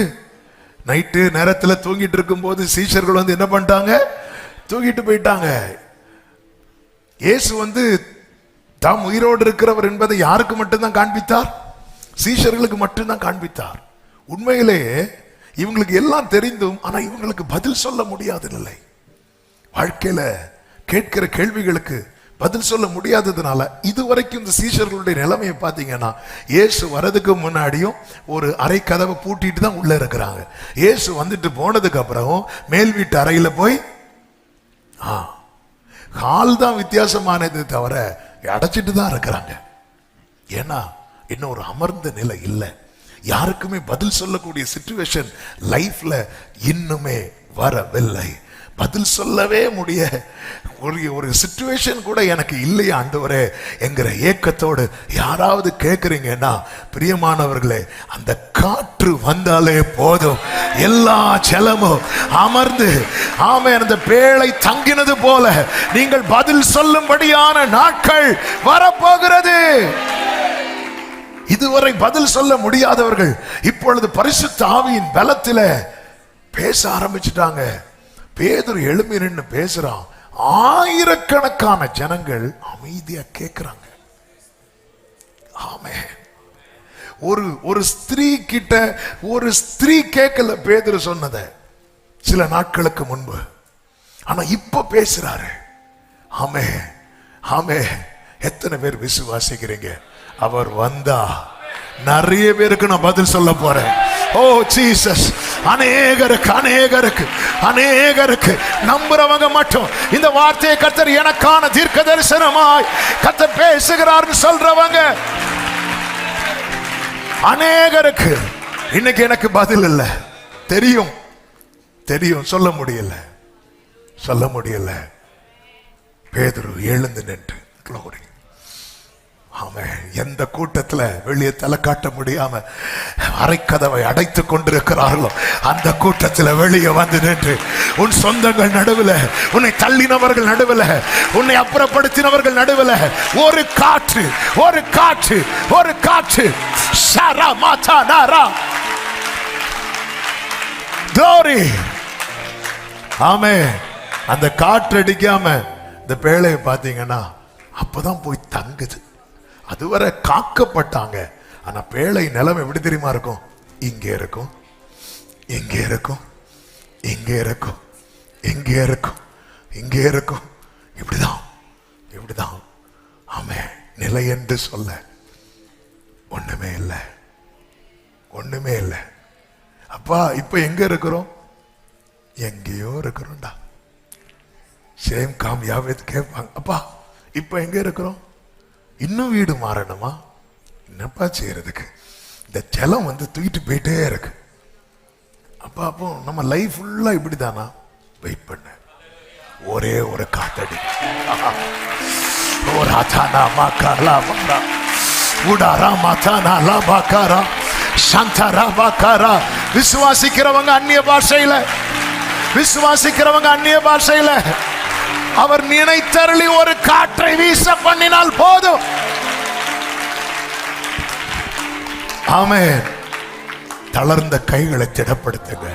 நைட்டு நேரத்தில் தூங்கிட்டு இருக்கும் போது சீஷர்கள் என்ன பண்ணிட்டாங்க, தூங்கிட்டு போயிட்டாங்க. இயேசு தாம் உயிரோடு இருக்கிறவர் என்பதை யாருக்கு மட்டும்தான் காண்பித்தார்? சீஷர்களுக்கு மட்டும்தான் காண்பித்தார். உண்மையிலே இவங்களுக்கு எல்லாம் தெரிந்தும் ஆனா இவங்களுக்கு பதில் சொல்ல முடியாத நிலை. வாழ்க்கையில கேட்கிற கேள்விகளுக்கு பதில் சொல்ல முடியாததுனால இதுவரைக்கும் இந்த சீஷர்களுடைய நிலைமையை பார்த்தீங்கன்னா, இயேசு வரதுக்கு முன்னாடியும் ஒரு அறை கதவை பூட்டிட்டு தான் உள்ள இருக்கிறாங்க. இயேசு வந்துட்டு போனதுக்கு அப்புறம் மேல் வீட்டு அறையில போய் ஹால் தான் வித்தியாசமானது தவிர அடைச்சிட்டு தான் இருக்கிறாங்க. ஏன்னா இன்னும் ஒரு அமர்ந்த நிலை இல்லை. யாருக்குமே பதில் சொல்லக்கூடிய சிச்சுவேஷன் லைஃப்ல இன்னுமே வரவில்லை. பதில் சொல்லவே முடிய ஒரு சிச்சுவேஷன் கூட எனக்கு இல்லையா ஆண்டவரே என்கிற ஏக்கத்தோடு யாராவது கேட்குறீங்கன்னா, பிரியமானவர்களே, அந்த காற்று வந்தாலே போதும், எல்லா ஜலமும் அமர்ந்து ஆமென் அந்த பேழை தங்கினது போல நீங்கள் பதில் சொல்லும்படியான நாட்கள் வரப்போகிறது. இதுவரை பதில் சொல்ல முடியாதவர்கள் இப்பொழுது பரிசுத்த ஆவியின் பலத்திலே பேச ஆரம்பிச்சுட்டாங்க. பேதுரு எழும்பி நின்று பேசுறான். ஆயிரக்கணக்கான ஜனங்கள் அமைதியா கேட்கிறாங்க. ஆமென். ஒரு ஸ்திரீ கிட்ட ஒரு ஸ்திரீ கேட்கல பேதுரு சொன்னத சில நாட்களுக்கு முன்பு. ஆனா இப்ப பேசுறாரு. ஆமென் ஆமென். எத்தனை பேர் விசுவாசிக்கிறீங்க? அவர் வந்தா நிறைய பேருக்கு நான் பதில் சொல்ல போறேன். ஓ ஜீசஸ். அநேகருக்கு நம்புறவங்க மட்டும் இந்த வார்த்தையை கர்த்தர் எனக்கான தீர்க்க தரிசனமாய் கர்த்தர் பேசுகிறார்னு சொல்றவங்க அநேகருக்கு இன்னைக்கு எனக்கு பதில் இல்லை. தெரியும் சொல்ல முடியல. பேதுரு எழுந்து நின்று glory. ஆமென். எந்த கூட்டத்துல வெளியே தலை காட்ட முடியாம அரைக்கதவை அடைத்துக் கொண்டிருக்கிறார்களோ அந்த கூட்டத்துல வெளியே வந்து நின்று உன் சொந்தங்கள் நடுவில், உன்னை தள்ளினவர்கள் நடுவில், உன்னை அப்புறப்படுத்தினவர்கள் நடுவில் ஒரு காற்று glory. ஆமென். அந்த காற்று அடிக்காம இந்த பேழையை பார்த்தீங்கன்னா அப்பதான் போய் தங்குது. அதுவரை காக்கப்பட்டாங்க. ஆனா பேழை நிலம் எப்படி தெரியுமா இருக்கும்? இங்கே இருக்கும் இங்கே இருக்கும், இங்கே இருக்கும், இங்கே இருக்கும். இப்படிதான் ஆமென். நிலை என்று சொல்ல ஒண்ணுமே இல்லை, ஒண்ணுமே இல்லை. அப்பா இப்ப எங்க இருக்கிறோம்? எங்கேயோ இருக்கிறோம்டா. சேம் காமியாவே கேட்பாங்க, அப்பா இப்ப எங்க இருக்கிறோம்? இன்னும் வீடு மாறணுமா? என்னப்பா செய்யறதுக்கு? இந்த ஜலம் தூக்கிட்டு போயிட்டே இருக்கு. அப்பா அப்போ நம்ம லைஃப் ஃபுல்லா இப்படிதானா? வெயிட் பண்ண, ஒரே ஒரு காத்தடி. விசுவாசிக்கிறவங்க அந்நிய பாஷையில, விசுவாசிக்கிறவங்க அந்நிய பாஷையில அவர் நினைத்தருளி ஒரு காற்றை வீச பண்ணினால் போதும். ஆமென். தளர்ந்த கைகளை திடப்படுத்துங்க.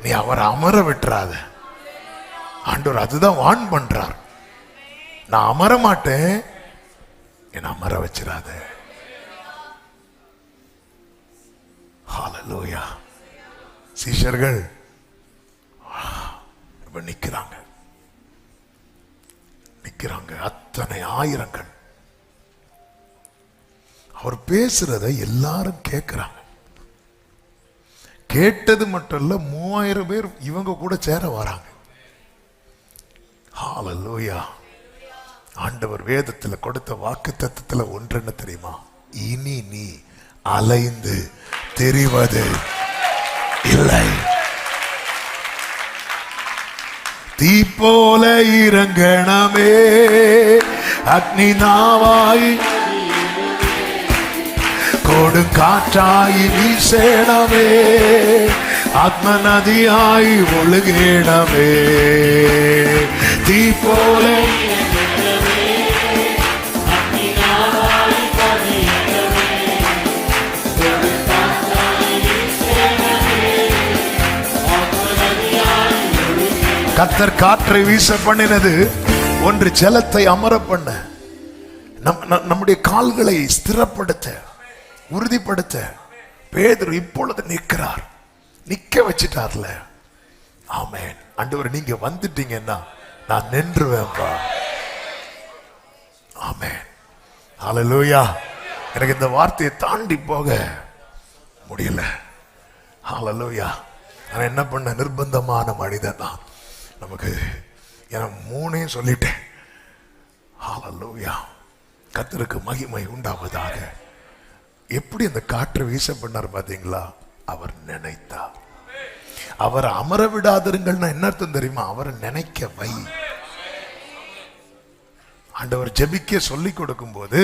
நீ அவர் அமர விட்டுறாத. ஆண்டவர் அதுதான் வான் பண்றார். நான் அமர மாட்டேன், என்ன அமர வச்சிடாத. ஹல்லேலூயா. சீஷர்கள் நிக்கிறாங்க, அத்தனை ஆயிரங்கள். அவர் பேசுறதை எல்லாரும் கேட்கிறாங்க. கேட்டது மட்டும் இல்ல, 3000 பேர் இவங்க கூட சேர வராங்க. ஹல்லேலூயா. ஆண்டவர் வேதத்தில் கொடுத்த வாக்குத்தத்தத்தில் ஒன்று என்ன தெரியுமா? இனி நீ அலைந்து தெரிவது இல்லை. தீ போல இறங்கணமே, அக்னி நாவாய் கொடுங்காற்றாய் வீசேனமே, ஆத்ம நதியாய் ஒழுகேனமே. தீ போல கர்த்தர் காற்றை வீச பண்ணினது ஒன்று ஜலத்தை அமர பண்ண, நம்முடைய கால்களை ஸ்திரப்படுத்த, உறுதிப்படுத்த. பேதுரு இப்பொழுது நிற்கிறார், நிக்க வச்சிட்டார்ல. ஆமென். ஆண்டவர் நீங்க வந்துட்டீங்கன்னா நான் நின்றுவேன்பா. ஆமென். ஹல்லேலூயா. எனக்கு இந்த வார்த்தையை தாண்டி போக முடியல. ஹல்லேலூயா. நான் என்ன பண்ண? நிர்பந்தமான மனிதன் தான். நமக்கு நான் 3 சொல்லிட்டேன். ஹல்லேலூயா. கர்த்தருக்கு மகிமை உண்டாவதாக. எப்படி அந்த காற்று வீச பண்ணார் பாத்தீங்களா? அவர் நினைத்தார். அவர் அமர விடாதிருங்கள்னா என்ன அர்த்தம் தெரியுமா? அவரை நினைக்க வை. ஆண்டவர் ஜெபிக்க சொல்லி கொடுக்கும் போது,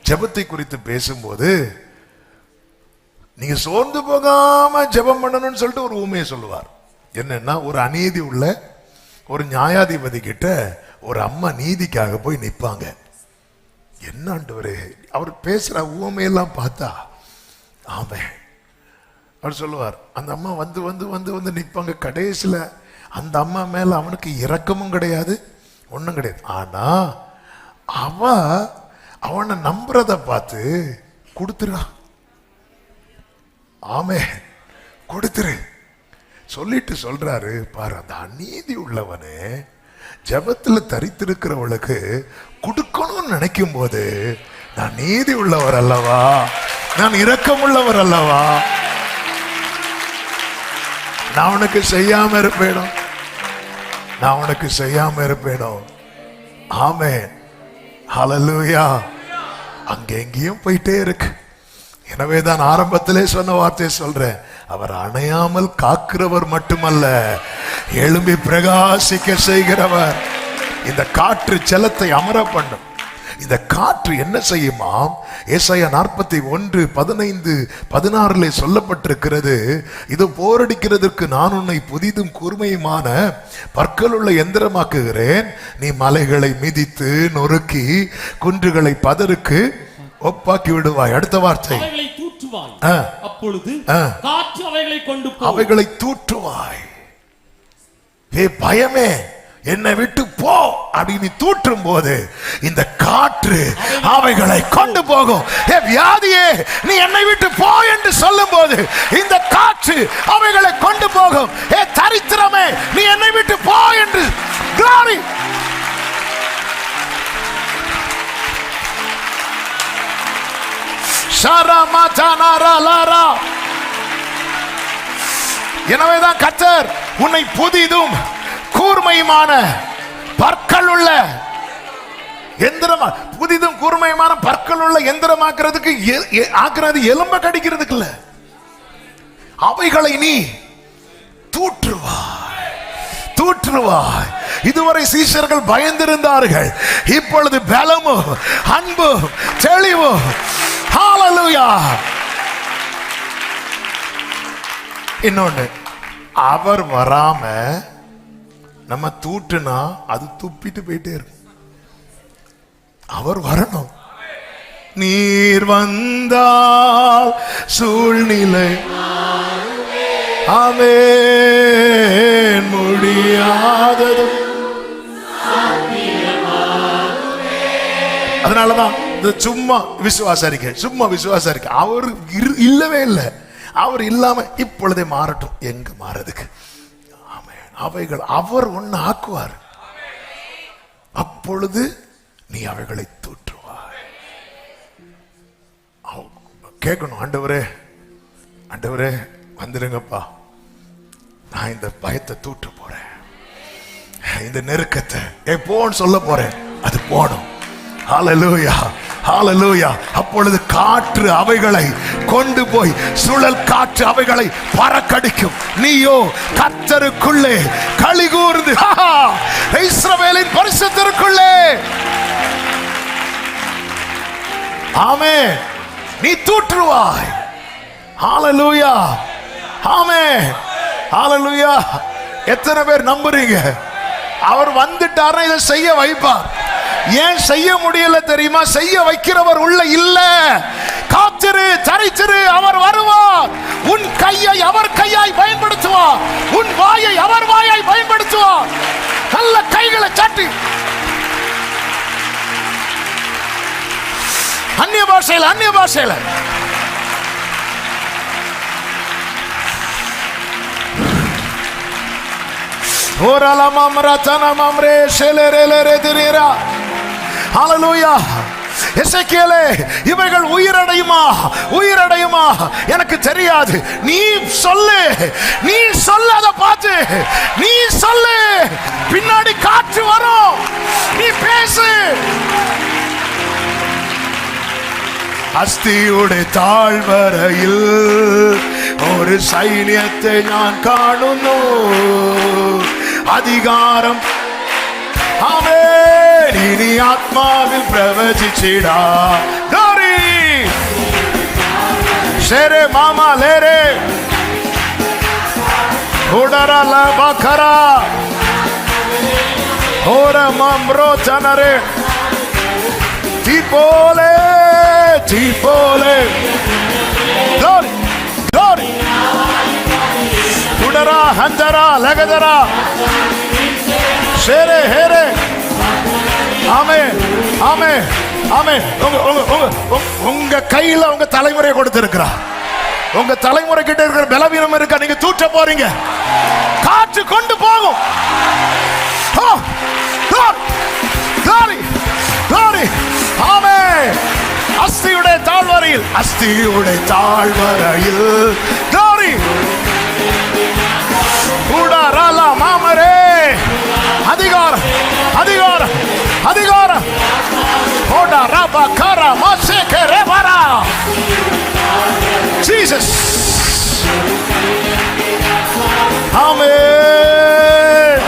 ஜெபத்தை குறித்து பேசும்போது, நீங்க சோர்ந்து போகாம ஜெபம் பண்ணணும்னு சொல்லிட்டு ஒரு ஊமையை சொல்லுவார். என்னன்னா, ஒரு அநீதி உள்ள ஒரு நியாயாதிபதி கிட்ட ஒரு அம்மா நீதிக்காக போய் நிற்பாங்க. என்ன ஆண்டவரே, அவர் பேசுற ஊமையெல்லாம் பார்த்தா, ஆமே அவர் சொல்லுவார், அந்த அம்மா வந்து வந்து வந்து வந்து நிற்பாங்க. கடைசியில அந்த அம்மா மேல அவனுக்கு இரக்கமும் கிடையாது, ஒண்ணும் கிடையாது. ஆனா அவனை நம்புறத பார்த்து கொடுத்துறான். ஆமே, கொடுத்துரு சொல்லிட்டு சொல்றாரு பாரு, அந்த அநீதி உள்ளவனே ஜெபத்துல தரித்திருக்கிறவளுக்கு கொடுக்கணும்னு நினைக்கும் போது, நான் நீதி உள்ளவர் அல்லவா, நான் இரக்கம் உள்ளவர் அல்லவா, நான் உனக்கு செய்யாம இருப்பேனோ, நான் உனக்கு செய்யாம இருப்பேனோ. ஆமென். ஹல்லேலூயா. அங்க எங்கேயும் போயிட்டே இருக்கு. எனவேதான் ஆரம்பத்திலே சொன்ன வார்த்தையை சொல்றேன், அவர் அணையாமல் காக்கிறவர் மட்டுமல்ல, எழும்பி பிரகாசிக்க செய்கிறவர். இந்த காற்று ஜலத்தை அமர பண்ணும். இந்த காற்று என்ன செய்யுமாம்? ஏசாயா 41:15-16 சொல்லப்பட்டிருக்கிறது, இது போரடிக்கிறதற்கு நான் உன்னை புதிதும் கூர்மையுமான பற்களுள்ள எந்திரமாக்குகிறேன். நீ மலைகளை மிதித்து நொறுக்கி குன்றுகளை பதருக்கு ஒப்பாக்கி விடுவாய். அடுத்த வார்த்தை, அப்பொழுது காற்று அவைகளை தூற்றுவாய். பயமே என்னை விட்டு போ அப்படின்னு தூற்றும் போது இந்த காற்று அவைகளை கொண்டு போகும். வியாதியே நீ என்னை விட்டு போ என்று சொல்லும் போது இந்த காற்று அவைகளை கொண்டு போகும். எனவேதான் கர்த்தர் உன்னை புதிதும் கூர்மையுமான பற்கள் உள்ள எந்திரமா, புதிதும் கூர்மையுமான பற்கள் உள்ள எந்திரமாக்குறதுக்கு ஆக்குறது எலும்ப கடிக்கிறதுக்கு இல்ல, அவைகளை நீ தூற்றுவாய், தூற்றுவாய். இதுவரை சீஷர்கள் பயந்திருந்தார்கள், இப்பொழுது பலமும் அன்பும் தெளிவும். ஹல்லேலூயா. இன்னொன்னு, அவர் வராம நம்ம தூட்டுனா அது துப்பிட்டு போயிட்டே இருக்கும். அவர் வரணும். நீர் வந்தால் சூழ்நிலை ஆமென் முடியாதது. அதனாலதான் இந்த சும்மா விசுவாச அறிக்கை, சும்மா விசுவாச அறிக்கை. அவர் இல்லவே இல்லை. அவர் இல்லாம இப்பொழுதே மாறட்டும். எங்க மாறதுக்கு? அவைகள் அவர் ஒன்னு ஆக்குவார். அப்பொழுது நீ அவைகளை தூற்றுவாய். கேட்கணும், ஆண்டவரே ஆண்டவரே வந்துடுங்கப்பா, நான் இந்த பயத்தை தூற்ற போறேன், இந்த நெருக்கத்தை எப்போன்னு சொல்ல போறேன், அது போடும். ஹல்லேலூயா, ஹல்லேலூயா. அப்பொழுது காற்று அவைகளை கொண்டு போய், சுழல் காற்று அவைகளை பறக்கடிக்கும். நீயோ கர்த்தருக்குள்ளே களி கூர்ந்து, இஸ்ரவேலின் பரிசுத்தருக்குள்ளே. ஆமென். நீ தூற்றுவாய். ஹல்லேலூயா, ஆமென், ஹல்லேலூயா. எத்தனை பேர் நம்புறீங்க? அவர் வந்துட்டாரா இதை செய்ய வைப்பார். ஏன் செய்ய முடியல தெரியுமா? செய்ய வைக்கிறவர் உள்ள இல்ல. காத்திரு, தரித்திரு, அவர் வருவார். உன் கையை அவர் கையாய் பயன்படுத்துவார், உன் வாயை அவர் வாயாய் பயன்படுத்துவார். நல்ல கைகளை சாட்டி அந்நிய பாஷையில, அந்நிய பாஷையில எசேக்கியேலே, இவைகள் உயிரடையுமா, உயிரடையுமா எனக்கு தெரியாது. நீ சொல்லு, நீ சொல்லு, அதை பார்த்து நீ சொல்லு. பின்னாடி காற்று வரும், நீ பேசு. அஸ்தியுடைய தாழ்வரையில் ஒரு சைன்யத்தை நான் காணுனோம். அதிகாரம் ஆமென். இனி ஆத்மாவில் பிரவசிச்சிடா. டோரி ஷேரே மாமா லேரே ஓடரா லபகரா ஓர மம்ரோ சனரே தீபோலே, தீபோலே. Tory Tory உடரா ஹந்தரா லகதரா ஷேரே ஹேரே. ஆமென், ஆமென், ஆமென். உங்க கையில உங்க தலைமுறையை கொடுத்திருக்கிறார். உங்க தலைமுறை கிட்ட இருக்கிற பலவீனம் இருக்கா, நீங்க தூற்ற போறீங்க. காற்று கொண்டு போகும். ஆமென். அஸ்தியுடைய தாழ்வரையில், அஸ்தியுடைய தாழ்வரையில் glory உடரலா மாமரே. அதிகாரம், அதிகாரம், அதிகாரம். ஓடா ரபா கரா மாசேகே ரெபரா. ஜீசஸ். ஆமென்.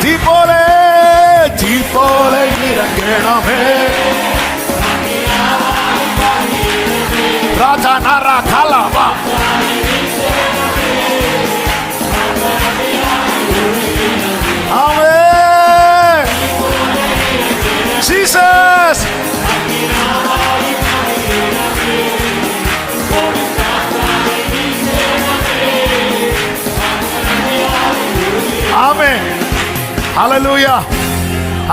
தீபோலே, தீபோலே இறங்கணுமே. ராஜா நாரா காலாவா. ஆமென். ஜீசஸ். ஆமென். ஹல்லேலூயா.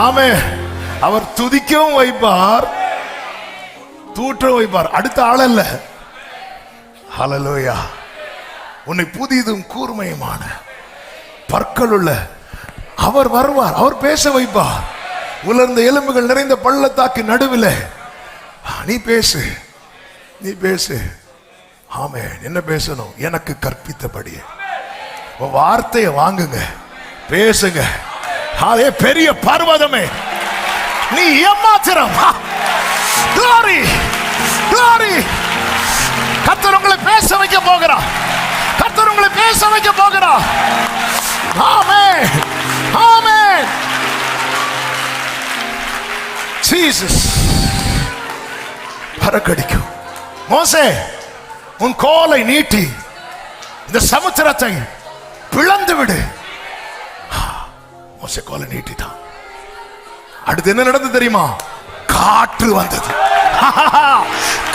ஆமென். அவர் துதிக்கவும் வைப்பார், தூற்றவும் வைப்பார். அடுத்த ஆள் அல்ல. ஹல்லேலூயா. உன்னை புதிதும் கூர்மையுமான பற்கள் உள்ள அவர் வருவார். அவர் பேச வைப்பார். உலர்ந்த எலும்புகள் நிறைந்த பள்ளத்தாக்கு நடுவில் நீ பேசு, நீ பேசு. ஆமென். என்ன பேசணும்? எனக்கு கற்பித்தபடி வார்த்தையை வாங்குங்க, பேசுங்க. அதே பெரிய பர்வதமே நீ ஏமாத்திரம். Glory, glory. கர்த்தர் உங்களை பேச வைக்க போகிறார். கர்த்தர் உங்களை பேச வைக்க போகிறார். ஆமென், ஆமென். ஜீசஸ். பறக்கடிக்கும். மோசே, உன் கோலை நீட்டி இந்த சமுத்திரத்தை பிளந்து விடு. மோசே கோலை நீட்டிட்டான். அடுத்து என்ன நடந்தது தெரியுமா? காற்று வந்தது.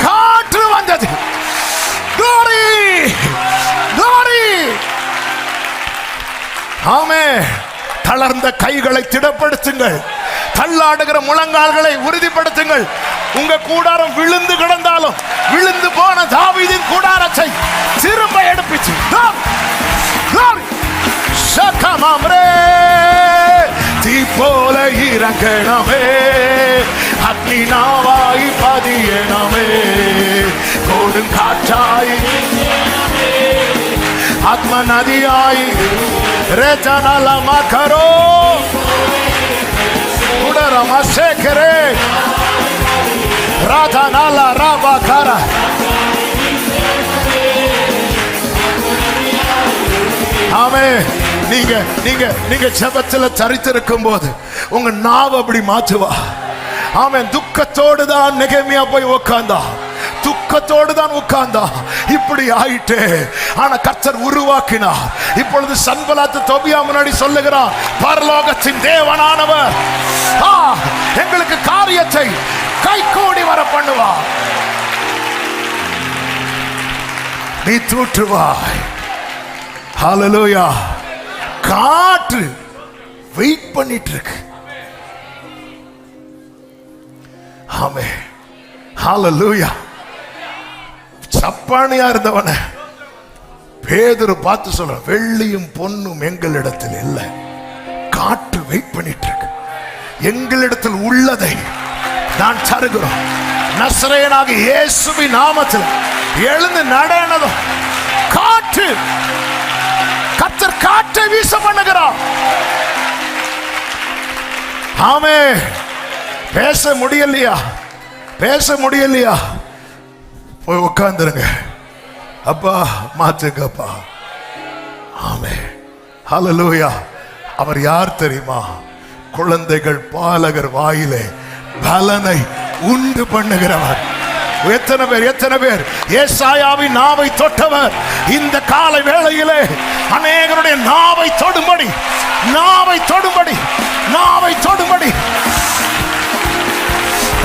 காற்று வந்தது. Glory, glory. ஆமென். தளர்ந்த கைகளை திடப்படுத்துங்கள், தள்ளாடுகிற முழங்கால்களை உறுதிப்படுத்துங்கள். உங்க கூடாரம் விழுந்து கிடந்தாலும் விழுந்து போன தாவீதின் கூடாரத்தை திரும்ப எடுப்பிச்சு. தீ போல இறங்கணமே, அக்னி நாவாய் பதியணமே, கோடும் காற்றாய் ஆத்ம நதியாய் ரேச்சனல மக்கரோ குடரம சேகரே ராதனல ரபகர. ஆமென். நீங்க நீங்க நீங்க ஜெபத்துல தரித்திருக்கும் போது உங்க நாவ அப்படி மாற்றுவா. ஆமென். துக்கத்தோடு தான் நெகேமியா போய் உட்கார்ந்தா, துக்கத்தோடு தான் உட்கார்ந்தா. இப்படி ஆயிட்டே, ஆனா கர்த்தர் உருவாக்கினார். இப்பொழுது சன்பலாத் தொபியா முன்னாடி சொல்லுகிறார், பரலோகத்தின் தேவனானவர் எங்களுக்கு காரியத்தை கைகூடி வர பண்ணுவார். நீ தூற்றுவாய். ஹல்லேலூயா. காற்று வெயிட் பண்ணிட்டு இருக்கு. ஆமென். ஹல்லேலூயா. சப்பானியா இருந்தவன பேதுரு பார்த்து சொல்ற, வெள்ளியும் பொன்னும் எங்களிடத்தில் இல்லை, காற்று வெயிட் பண்ணிட்டு இருக்கு. எங்களிடத்தில் உள்ளதை நான் தருகிறோம். நசரேயனாகிய இயேசுவின் நாமத்தில் எழுந்து நடனதும் காற்று, கர்த்தர் காற்றை வீச பண்ணுகிறார். ஆமென். பேச முடியலையா? பேச முடியலையா? போய் உட்கார்ந்துருங்க. அப்பா மாத்துங்கப்பா. ஆமென். ஹல்லேலூயா. அவர் யார் தெரியுமா? குழந்தைகள் பாலகர் வாயிலே பலனை உண்டு பண்ணுகிறவர். எத்தனை பேர், எத்தனை பேர் ஏசாயாவின் நாவை தொட்டவர் இந்த காலை வேளையிலே அநேகருடைய நாவை தொடும்படி, நாவை தொடும்படி, நாவை தொடும்படி.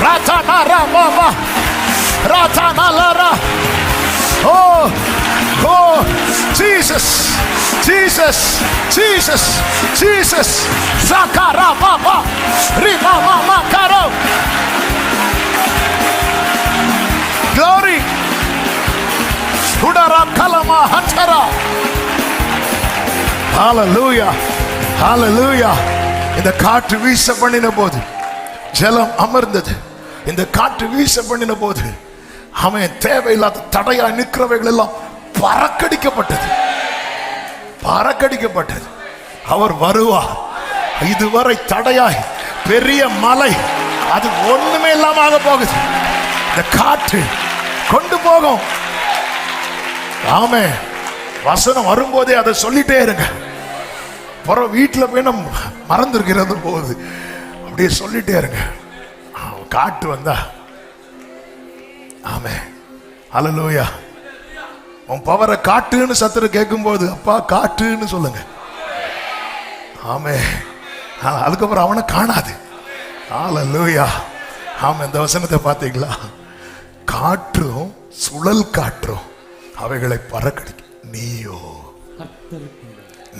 ராதானா ராமா ராதானா லாரா. ஓ ஓ ஜீசஸ், ஜீசஸ், ஜீசஸ், ஜீசஸ். சாகாரா பாபா ரிமா மாமா காரோ. Glory. Udara kalama hantara. Hallelujah. Hallelujah. இந்த காற்று வீச பண்ணின போது ஜலம் அமர்ந்தது. இந்த காற்று வீச பண்ணின போது அவன் தேவையில்லாத தடையா நிற்கிறவைகள் எல்லாம் பறக்கடிக்கப்பட்டது, பறக்கடிக்கப்பட்டது. அவர் வருவார். இதுவரை தடையாய் பெரிய மலை அது ஒண்ணுமே இல்லாம ஆக போகுது. இந்த காற்று கொண்டு போகும். ஆமென். வசனம் வரும்போதே அதை சொல்லிட்டே இருங்க. வீட்டுல போய் நம்ம மறந்துருக்கிறது போகுது, அப்படியே சொல்லிட்டே இருங்க. காற்று வந்தா. ஆமென். ஹல்லேலூயா. உன் பவரை காட்டுன்னு சத்துரு கேட்கும் போது அப்பா காட்டுன்னு சொல்லுங்க. ஆமென். அதுக்கப்புறம் அவனை காணாது. ஹல்லேலூயா. ஆமென். இந்த வசனத்தை பார்த்தீங்களா? காற்றும் சுழல் காற்றும் அவைகளை பறக்கடிக்கும். நீயோ,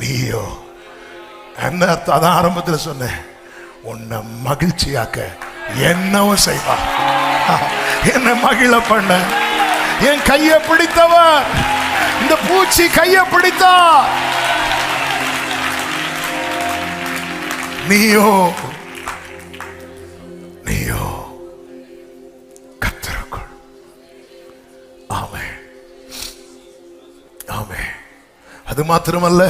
நீயோ என்ன அர்த்தம்? அதான் ஆரம்பத்தில் சொன்னேன். உன்னை மகிழ்ச்சியாக்க என்னவும் செய்வா. என்ன மகிழ பண்ண என் கையை பிடித்தவர், இந்த பூச்சி கையை பிடித்தா. நீயோ அது மாத்திரமல்ல,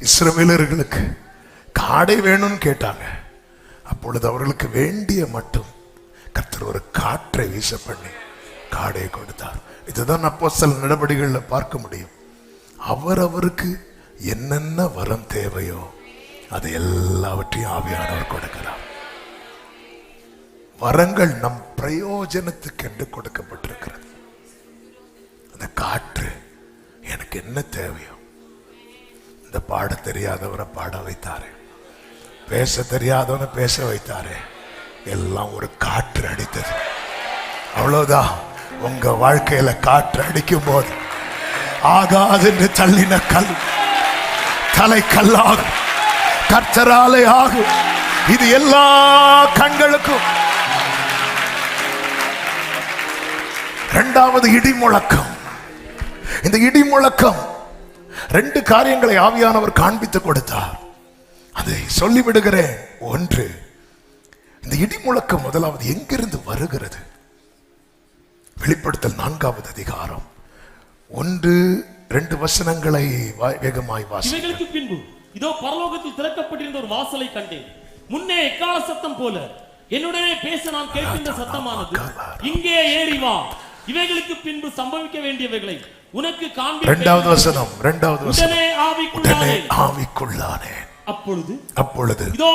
இஸ்ரவேலர்களுக்கு காடை வேணும்னு கேட்டாங்க. அப்பொழுது அவர்களுக்கு வேண்டிய மட்டும் கர்த்தர் ஒரு காற்றை வீச பண்ணி காடை கொடுத்தார். இதுதான் அப்போஸ்தலர் நடபடிகளில் பார்க்க முடியும். அவருக்கு என்னென்ன வரம் தேவையோ அது எல்லாவற்றையும் ஆவியானவர் கொடுக்கிறார். வரங்கள் நம் பிரயோஜனத்துக்கு என்று கொடுக்கப்பட்டிருக்கிறது. அந்த காற்று எனக்கு என்ன தேவையோ, இந்த பாட தெரியாதவரை பாட வைத்தாரு, பேச தெரியாதவனை பேச வைத்தாரு, எல்லாம் ஒரு காற்று அடித்தது. அவ்வளவுதான். உங்க வாழ்க்கையில காற்று அடிக்கும் போது ஆகாது என்று தள்ளின கல் தலை கல்லாகும், கர்த்தராலே ஆகும். இது எல்லா கண்களுக்கும். இரண்டாவது இடி முழக்கம். இந்த இடி முழக்கம் 2 காரியங்களை ஆவியானவர் காண்பித்து கொடுத்தார். அதை சொல்லிவிடுகிறேன். ஒன்று, இந்த இடி முழக்கம் முதலாவது எங்கிருந்து வருகிறது? வெளிப்படுத்தல் 4வது அதிகாரம் 1-2 வசனங்களை வேகமாய் வாசி. இவைகளுக்கு பின்பு இதோ பரலோகத்தில் திறக்கப்பட்டிருந்த ஒரு வாசலை கண்டேன். முன்னே எக்கால சத்தம் போல என்னுடனே பேச நான் கேட்கின்ற சத்தமானது, இங்கே ஏறி வா, இவைகளுக்கு பின்பு சம்பவிக்க வேண்டியவைகளை உனக்கு காண்பிப்பேன். 2வது வசனம். உடனே ஆவிக்குள்ளானேன். அப்பொழுது இதோ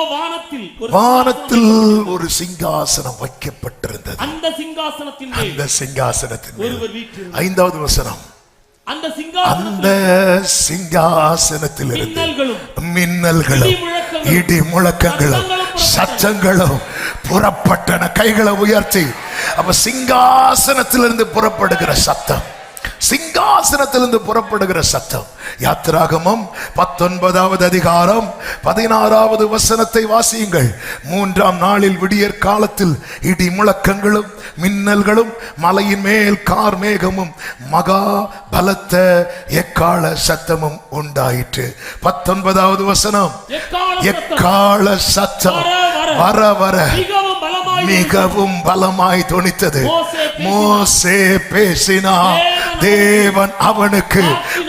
வானத்தில் ஒரு சிங்காசனம் வைக்கப்பட்டிருந்தது. அந்த சிங்காசனத்தின் மேல் ஒருவர் வீற்றிருந்தார். 5வது வசனம். அந்த சிங்காசனத்திலிருந்து மின்னல்களும் இடி முழக்கங்களும் சத்தங்களும் புறப்பட்டன. கைகளை உயர்த்தி. அப்ப சிங்காசனத்திலிருந்து புறப்படுகிற சத்தம், சிங்காசனத்திலிருந்து புறப்படுகிற சத்தம். யாத்திராகமம் 19வது அதிகாரம் 16வது வசனத்தை வாசியுங்கள். 3ஆம் நாளில் விடியற் காலத்தில் இடி முழக்கங்களும் மின்னல்களும் மலையின் மேல் கார் மேகமும் மகா பலத்த எக்கால சத்தமும் உண்டாயிற்று. 19வது வசனம். எக்கால சத்தம் வர வர மிகவும் பலமாய் தொனித்தது. மோசே பேசினார், தேவன் அவனுக்கு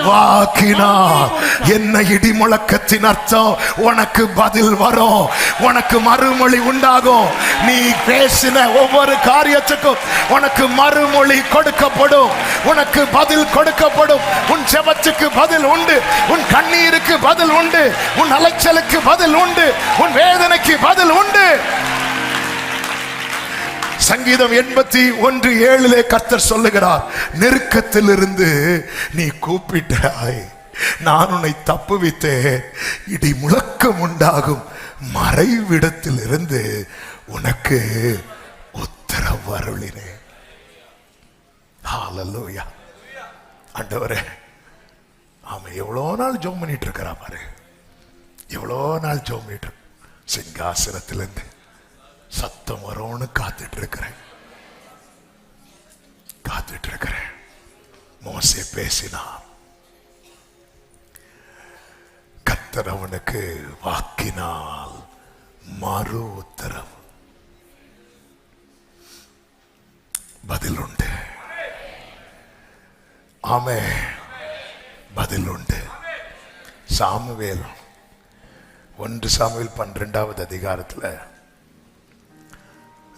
வாக்கினார். என்ன இடி முழக்கத்தின் அர்த்தம்? உனக்கு பதில் வரும், உனக்கு மறுமொழி உண்டாகும். நீ பேசின ஒவ்வொரு காரியத்துக்கும் உனக்கு மறுமொழி கொடுக்கப்படும், உனக்கு பதில் கொடுக்கப்படும். உன் ஜெபத்துக்கு பதில் உண்டு, உன் கண்ணீருக்கு பதில் உண்டு, உன் அலைச்சலுக்கு பதில் உண்டு, உன் வேதனைக்கு பதில் உண்டு. சங்கீதம் 81:7 கர்த்தர் சொல்லுகிறார், நெருக்கத்திலிருந்து நீ கூப்பிட்டாய், நான் உன்னை தப்புவித்தேன். இடி முழக்கம் உண்டாகும் மறைவிடத்தில் இருந்து உனக்கு உத்தரவு அருளினேன். ஹல்லேலூயா. ஆண்டவரே, ஆமா, எவ்வளோ நாள் ஜெபம் பண்ணிட்டு இருக்கிறா பாரு, எவ்வளோ நாள் ஜெபம் பண்ணிட்டு. சிங்காசனத்திலிருந்து சத்தம் வரும்னு காத்துட்டு இருக்கிறேன். மோசே பேசினான், கர்த்தர் அவனுக்கு வாக்கினால் மறு உத்தரவு. பதில் உண்டு. ஆமே, பதில் உண்டு. சாமுவேல் 1 சாமுவேல் 12வது அதிகாரத்துல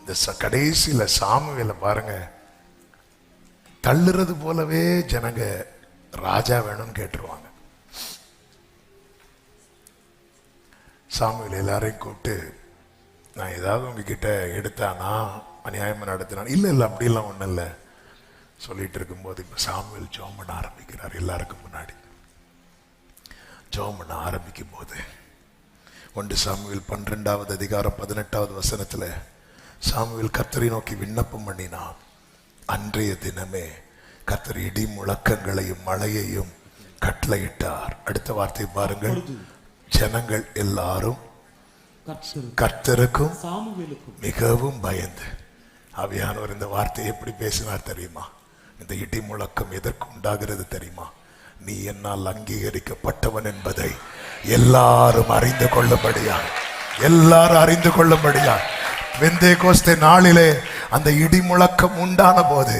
இந்த கடைசியில சாமுவேல பாருங்க, தள்ளுறது போலவே ஜனங்க ராஜா வேணும்னு கேட்டுருவாங்க. சாமுவேல் எல்லாரையும் கூப்பிட்டு, நான் ஏதாவது உங்ககிட்ட எடுத்தானா, அநியாயமா நடத்தினா? இல்ல அப்படிலாம் ஒண்ணும் இல்லை சொல்லிட்டு இருக்கும்போது இப்ப சாமுவேல் ஜெபம் பண்ண ஆரம்பிக்கிறார். எல்லாருக்கும் முன்னாடி ஜெபம் பண்ண ஆரம்பிக்கும் போது 1 சாமுவேல் 12வது அதிகாரம் 18வது வசனத்துல சாமுவேல் கர்த்தரை நோக்கி விண்ணப்பம் பண்ணினான். அன்றைய தினமே கர்த்தர் இடி முழக்கங்களையும் மழையையும் கட்டளையிட்டார். அடுத்த வார்த்தை பாருங்கள், ஜனங்கள் எல்லாரும் கர்த்தருக்கும் மிகவும் பயந்து. ஆவியானவர் இந்த வார்த்தையை எப்படி பேசினார் தெரியுமா? இந்த இடி முழக்கம் எதற்கு உண்டாகிறது தெரியுமா? நீ என்னால் அங்கீகரிக்கப்பட்டவன் என்பதை எல்லாரும் அறிந்து கொள்ளும்படியா. பெந்தேகோஸ்தே நாளிலே அந்த இடி முழக்கம் உண்டான போது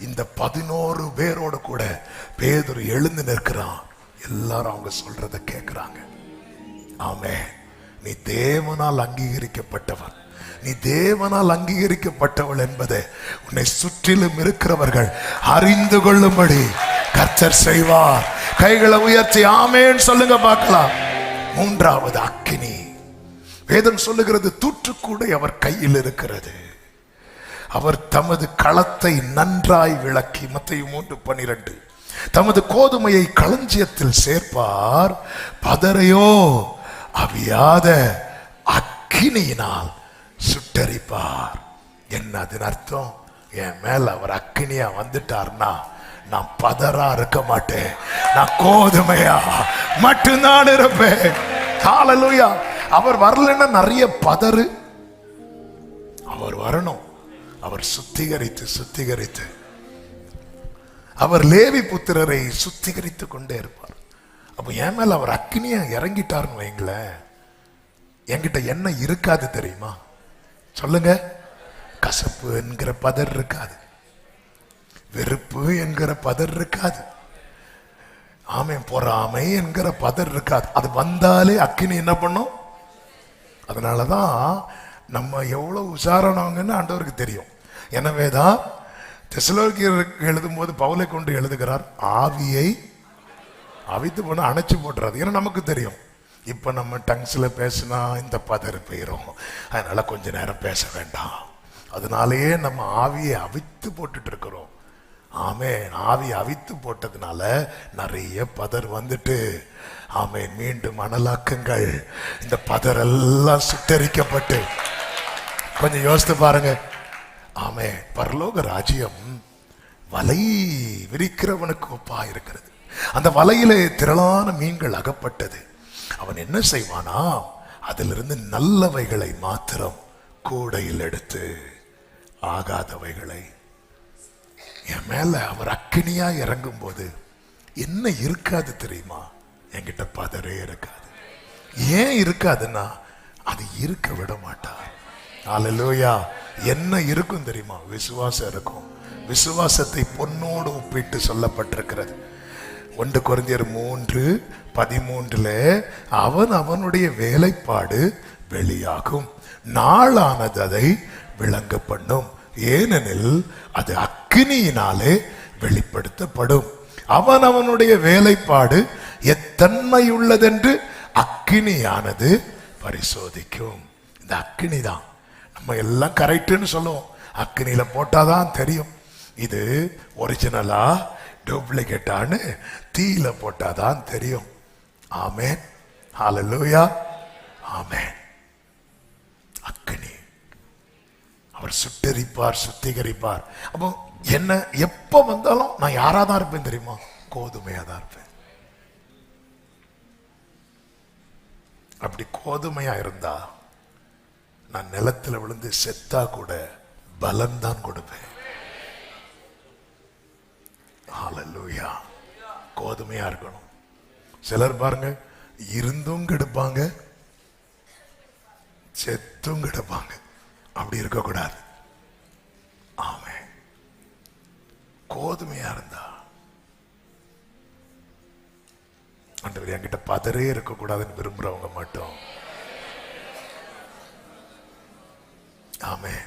இந்த 11 பேரோடு கூட பேதுரு எழுந்து நிற்கிறான். எல்லாரும் அவங்க சொல்றத கேட்கிறாங்க. ஆமே, நீ தேவனால் அங்கீகரிக்கப்பட்டவர், நீ தேவனால் அங்கீகரிக்கப்பட்டவள் என்பதை உன்னை சுற்றிலும் இருக்கிறவர்கள் அறிந்து கொள்ளும்படி கர்த்தர் செய்வார். கைகளை உயர்த்தி ஆமேன்னு சொல்லுங்க பார்க்கலாம். மூன்றாவது அக்கினி. வேதம் சொல்லுகிறது, தூற்றுக்கூடை அவர் கையில் இருக்கிறது. அவர் தமது களத்தை நன்றாய் விளக்கி, மத்தேயு 3:12, தமது கோதுமையை களஞ்சியத்தில் சேர்ப்பார், பதரையோ அவியாத அக்கினியினால் சுட்டரிப்பார். என்ன அதன் அர்த்தம்? என் மேல அவர் அக்கினியா வந்துட்டார்னா நான் பதரா இருக்க மாட்டேன், நான் கோதுமையா மட்டும்தான் இருப்பேன். ஹல்லேலூயா. அவர் வரலன்னா நிறைய பதறு. அவர் வரணும். அவர் சுத்திகரித்து அவர் லேவி புத்திரரை சுத்திகரித்து கொண்டே இருப்பார். அப்ப என் மேல அவர் அக்கினியா இறங்கிட்டார்னு வைங்களேன், என்கிட்ட என்ன இருக்காது தெரியுமா? சொல்லுங்க. கசப்பு என்கிற பதர் இருக்காது, வெறுப்பு என்கிற பதர் இருக்காது, ஆமென், பொறாமை என்கிற பதர் இருக்காது. அது வந்தாலே அக்கினி என்ன பண்ணும்? அதனாலதான் நம்ம எவ்வளவு உசாரணவங்கன்னு ஆண்டவருக்கு தெரியும். எனவேதான் தெசலோனிக்கேயருக்கு எழுதும் போது பவுலை கொண்டு எழுதுகிறார், ஆவியை அவித்து போன அணைச்சு போட்டுறாது. ஏன்னா நமக்கு தெரியும், இப்ப நம்ம டங்ஸ்ல பேசினா இந்த பதறு போயிரும், அதனால கொஞ்ச நேரம் பேச வேண்டாம். அதனாலேயே நம்ம ஆவியை அவித்து போட்டுட்டு இருக்கிறோம். ஆமென். ஆவி அவித்து போட்டதுனால நிறைய பதர் வந்துட்டு, ஆமென், மீண்டும் அனலாக்குங்கள். இந்த பதரெல்லாம் சுட்டரிக்கப்பட்டு, கொஞ்சம் யோசித்து பாருங்க. ஆமென். பரலோக ராஜ்யம் வலை விரிக்கிறவனுக்கு ஒப்பா இருக்கிறது. அந்த வலையிலே திரளான மீன்கள் அகப்பட்டது. அவன் என்ன செய்வானா, அதிலிருந்து நல்லவைகளை மாத்திரம் கூடையில் எடுத்து ஆகாதவைகளை. என் மேல அவர் அக்கினியா இறங்கும் போது என்ன இருக்காது தெரியுமா? என்கிட்ட பதறே இருக்காது. ஏன் இருக்காதுன்னா, அது இருக்க விட மாட்டார். ஹல்லேலூயா. என்ன இருக்கும் தெரியுமா? விசுவாசம் இருக்கும். விசுவாசத்தை பொன்னோடு ஒப்பிட்டு சொல்லப்பட்டிருக்கிறது. 1 கொரிந்தியர் 3:13 அவன் அவனுடைய வேலைப்பாடு வெளியாகும், நாளானது அதை விளங்க பண்ணும், ஏனெனில் அது அக்கினியினாலே வெளிப்படுத்தப்படும். அவன் அவனுடைய வேலைப்பாடு எத்தன்மையுள்ளதென்று அக்கினியானது பரிசோதிக்கும். இந்த அக்கினி தான். நம்ம எல்லாம் கரெக்டுன்னு சொல்லுவோம், அக்கினியில போட்டாதான் தெரியும் இது ஒரிஜினலா டூப்ளிகேட்டான்னு. தீயில போட்டாதான் தெரியும். ஆமென். ஹல்லேலூயா. ஆமென். அக்கினி அவர் சுட்டரிப்பார், சுத்திகரிப்பார். அப்போ என்ன எப்ப வந்தாலும் நான் யாரா தான் இருப்பேன் தெரியுமா? கோதுமையா தான் இருப்பேன். அப்படி கோதுமையா இருந்தா நான் நிலத்துல விழுந்து செத்தா கூட பலம் தான் கொடுப்பேன். ஹல்லேலூயா. கோதுமையா இருக்கணும். சிலர் பாருங்க, இருந்தும் கெடுப்பாங்க, செத்தும் கெடுப்பாங்க. அப்படி இருக்கக்கூடாது. ஆமென். கோதுமையா இருந்தா, ஆண்டவரே என்கிட்ட பதறே இருக்கக்கூடாதுன்னு விரும்புறவங்க மட்டும். ஆமென்.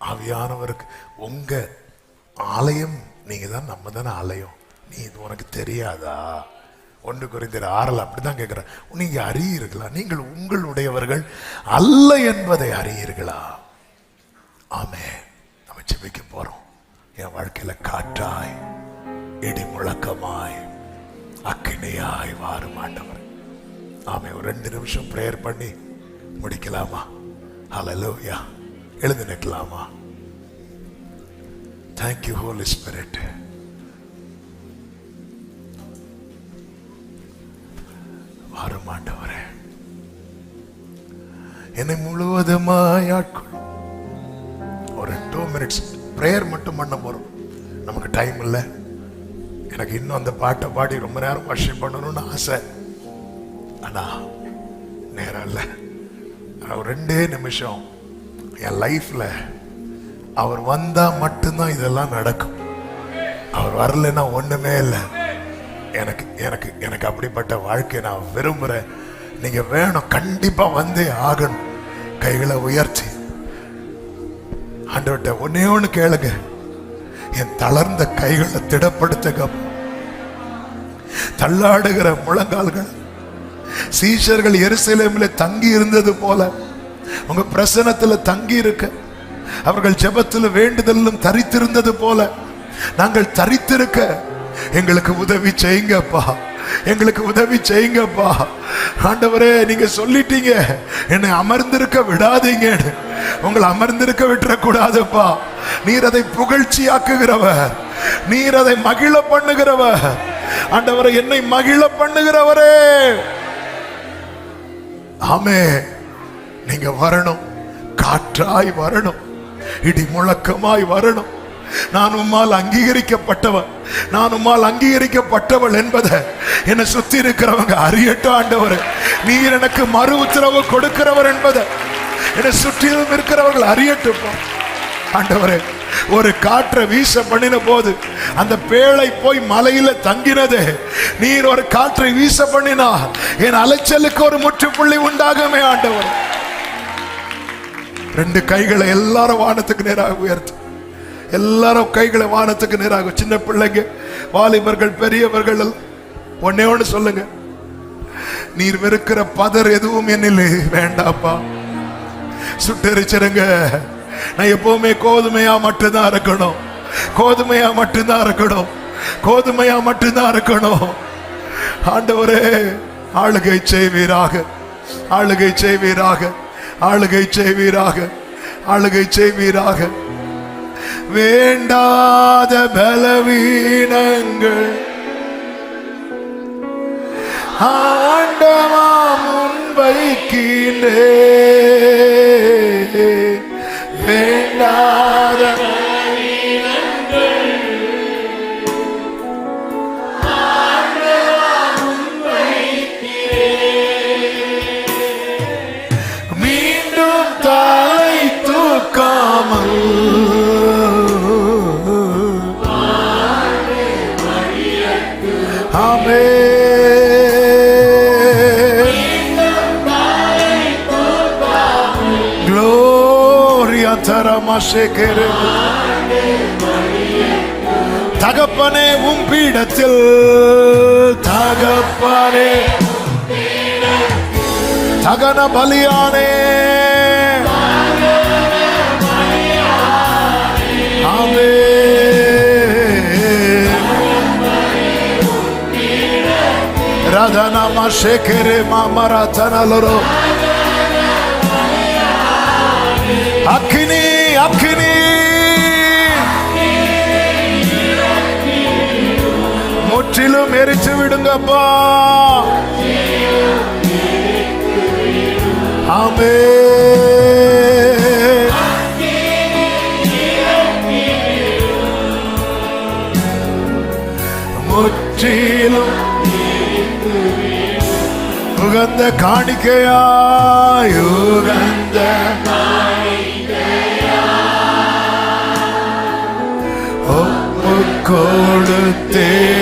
ஆவியானவருக்கு உங்க ஆலயம் நீங்க தான், நம்ம தானே ஆலயம். நீ இது உனக்கு தெரியாதா? 1 கொரிந்தியர் 6 அப்படிதான் கேட்கிற. நீங்க அறியீர்களா? நீங்கள் உங்களுடையவர்கள் அல்ல என்பதை அறியீர்களா? ஆமென். நம்ம ஜெபிக்க போறோம். என் வாழ்க்கையில காற்றாய், இடி முழக்கமாய், அக்கினியாய் வாரும் ஆண்டவர். ஆமென். ஒரு 2 நிமிஷம் பிரேயர் பண்ணி முடிக்கலாமா? ஹல்லேலூயா. எழுந்து நிற்கலாமா? Thank you, Holy Spirit. வாரும் ஆண்டவரே, என்னை முழுவதுமாய் ஆட்கொள். ஒரு 2 minutes பிரேயர் மட்டும் பண்ண போறோம். நமக்கு டைம் இல்லை. எனக்கு இன்னும் அந்த பாட்டை பாடி ரொம்ப நேரம் வர்ஷிப் பண்ணணும்னு ஆசை, ஆனா நேரம் இல்லை. ஒரு 2 நிமிஷம் என் லைஃப்ல அவர் வந்தா மட்டும்தான் இதெல்லாம் நடக்கும். அவர் வரலன்னா ஒண்ணுமே இல்லை. எனக்கு எனக்கு எனக்கு அப்படிப்பட்ட வாழ்க்கை நான் விரும்புறேன். நீங்க வேணும், கண்டிப்பா வந்தே ஆகணும். கைகளை உயர்த்தி ஆண்டவர்கிட்ட ஒன்னே ஒண்ணு கேளுங்க, என் தளர்ந்த கைகளை திடப்படுத்துங்க. தள்ளாடுகிற முழங்கால்கள் சீஷர்கள் எருசலேமில் தங்கி இருந்தது போல உங்க பிரசனத்துல தங்கி இருக்க, அவர்கள் ஜெபத்தில் வேண்டுதலும் தரித்திருந்தது போல நாங்கள் தரித்திருக்க எங்களுக்கு உதவி செய்யுங்கப்பா, எங்களுக்கு உதவி செய்யுங்கப்பா. ஆண்டவரே, நீங்க சொல்லிட்டீங்க என்னை அமர்ந்திருக்க விடாதீங்க, உங்களை அமர்ந்திருக்க விட்டுறக்கூடாதுப்பா. நீர் அதை புகழ்ச்சியாக்குகிறவர், நீர் அதை மகிழ பண்ணுகிறவர். ஆண்டவரே, என்னை மகிழ பண்ணுகிறவரே. ஆமே, நீங்க வரணும், காற்றாய் வரணும், இடி முழக்கமாய் வரணும். நான் உம்மால் அங்கீகரிக்கப்பட்டவன், நான் உம்மால் அங்கீகரிக்கப்பட்டவள் என்பதை என்னை சுத்தி இருக்கிறவங்க அறியட்டும். ஆண்டவர், நீர் எனக்கு மறு உத்தரவு கொடுக்கிறவர் என்பதை என்னை சுற்றிலும் இருக்கிறவர்கள் அறியட்டும். ஆண்டவரே, ஒரு காற்றை வீச பண்ணின போது அந்த பேழை போய் மலையில தங்கினது, நீர் ஒரு காற்றை வீச பண்ணினா என் அலைச்சலுக்கு ஒரு முற்றுப்புள்ளி உண்டாகுமே. ஆண்டவர், ரெண்டு கைகளை எல்லாரும் வானத்துக்கு நேராக உயர்த்து, எல்லாரும் கைகளை வானத்துக்கு நேராக. சின்ன பிள்ளைங்க, வாலிபர்கள், பெரியவர்கள், ஒன்னே ஒண்ணு சொல்லுங்க, நீர் வெறுக்கிற பதர் எதுவும் என்னில் வேண்டாப்பா. சுட்டெரிச்சிருங்க. நான் எப்பவுமே கோதுமையா மட்டும்தான் இருக்கணும், கோதுமையா மட்டும்தான் இருக்கணும், கோதுமையா மட்டும்தான் இருக்கணும். ஆண்டவரே, ஆளுகை செய்வீராக, ஆளுகை செய்வீராக, ஆளுகை செய்வீராக, ஆளுகை செய்வீராக. வேண்டாத பலவீனங்கள் ஆண்டவா முன்வைக்கின்றே, வேண்டாத பலவீனங்கள் ஆண்டவா முன்வைக்கின்றே, மீண்டும் தலை தூக்காமல் தகப்பனே உம் பீடத்தில், தகப்பனே தகன பலியானே, ஆமே ரதனமா ஷேகரே மாமரா தனலரோ. அக்கினி அக்கினி முற்றிலும் எரிச்சு விடுங்கப்பா. ஆமே முற்றிலும் உகந்த காணிக்கையாய், உகந்த ஒப்பு கொடுத்தேனையா,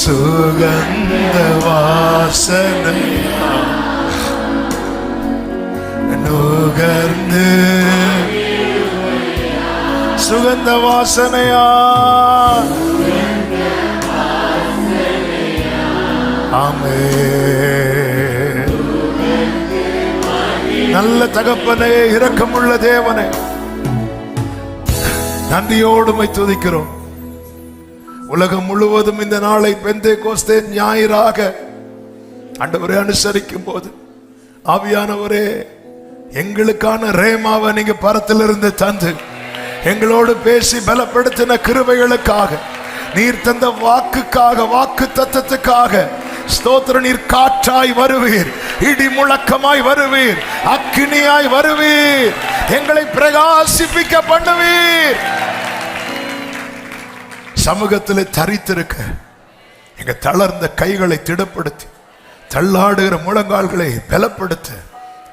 சுகந்த வாசனையா நுகர்ந்து, சுகந்த வாசனையா. ஆமே, நல்ல தகப்பனே, இரக்கமுள்ள தேவனே, நன்றியோடு உம்மை துதிக்கிறோம். உலகம் முழுவதும் இந்த நாளை பெந்தேகோஸ்தே ஞாயிறாக ஆண்டவரே அனுசரிக்கும் போது, ஆவியானவரே, எங்களுக்கான ரேமாவை நீங்க பரத்திலிருந்து தந்து எங்களோடு பேசி பலப்படுத்தின கிருபைகளுக்காக, நீர் தந்த வாக்குக்காக, வாக்கு தத்தத்துக்காக ஸ்தோத்திர. நீர் காற்றாய் வருவீர், இடி முழக்கமாய் வருவீர், அக்கினியாய் வருவீர், எங்களை பிரகாசிப்பிக்க பண்ணுவீர். சமூகத்தில் தரித்திருக்க எங்க தளர்ந்த கைகளை திடப்படுத்தி, தள்ளாடுகிற முழங்கால்களை பலப்படுத்த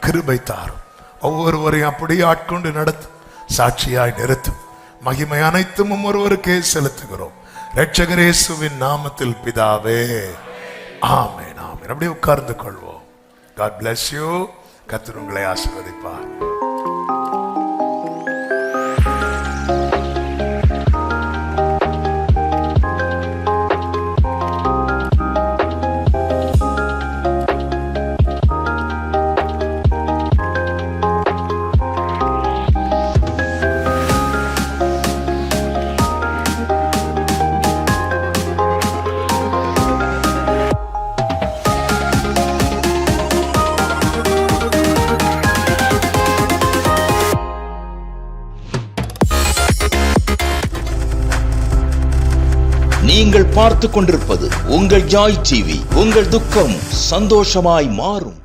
கிருபை தாரும். ஒவ்வொருவரையும் அப்படியே ஆட்கொண்டு நடத்தும், சாட்சியாய் நிறுத்தும். மகிமை அனைத்தும் ஒருவருக்கே செலுத்துகிறோம். இரட்சகர் இயேசுவின் நாமத்தில் பிதாவே, ஆமென், ஆமென். அப்படியே உட்கார்ந்து கொள்வோம். God bless you. கர்த்தர் உங்களை ஆசீர்வதிப்பார். நீங்கள் பார்த்துக் கொண்டிருப்பது உங்கள் ஜாய் டிவி. உங்கள் துக்கம் சந்தோஷமாய் மாறும்.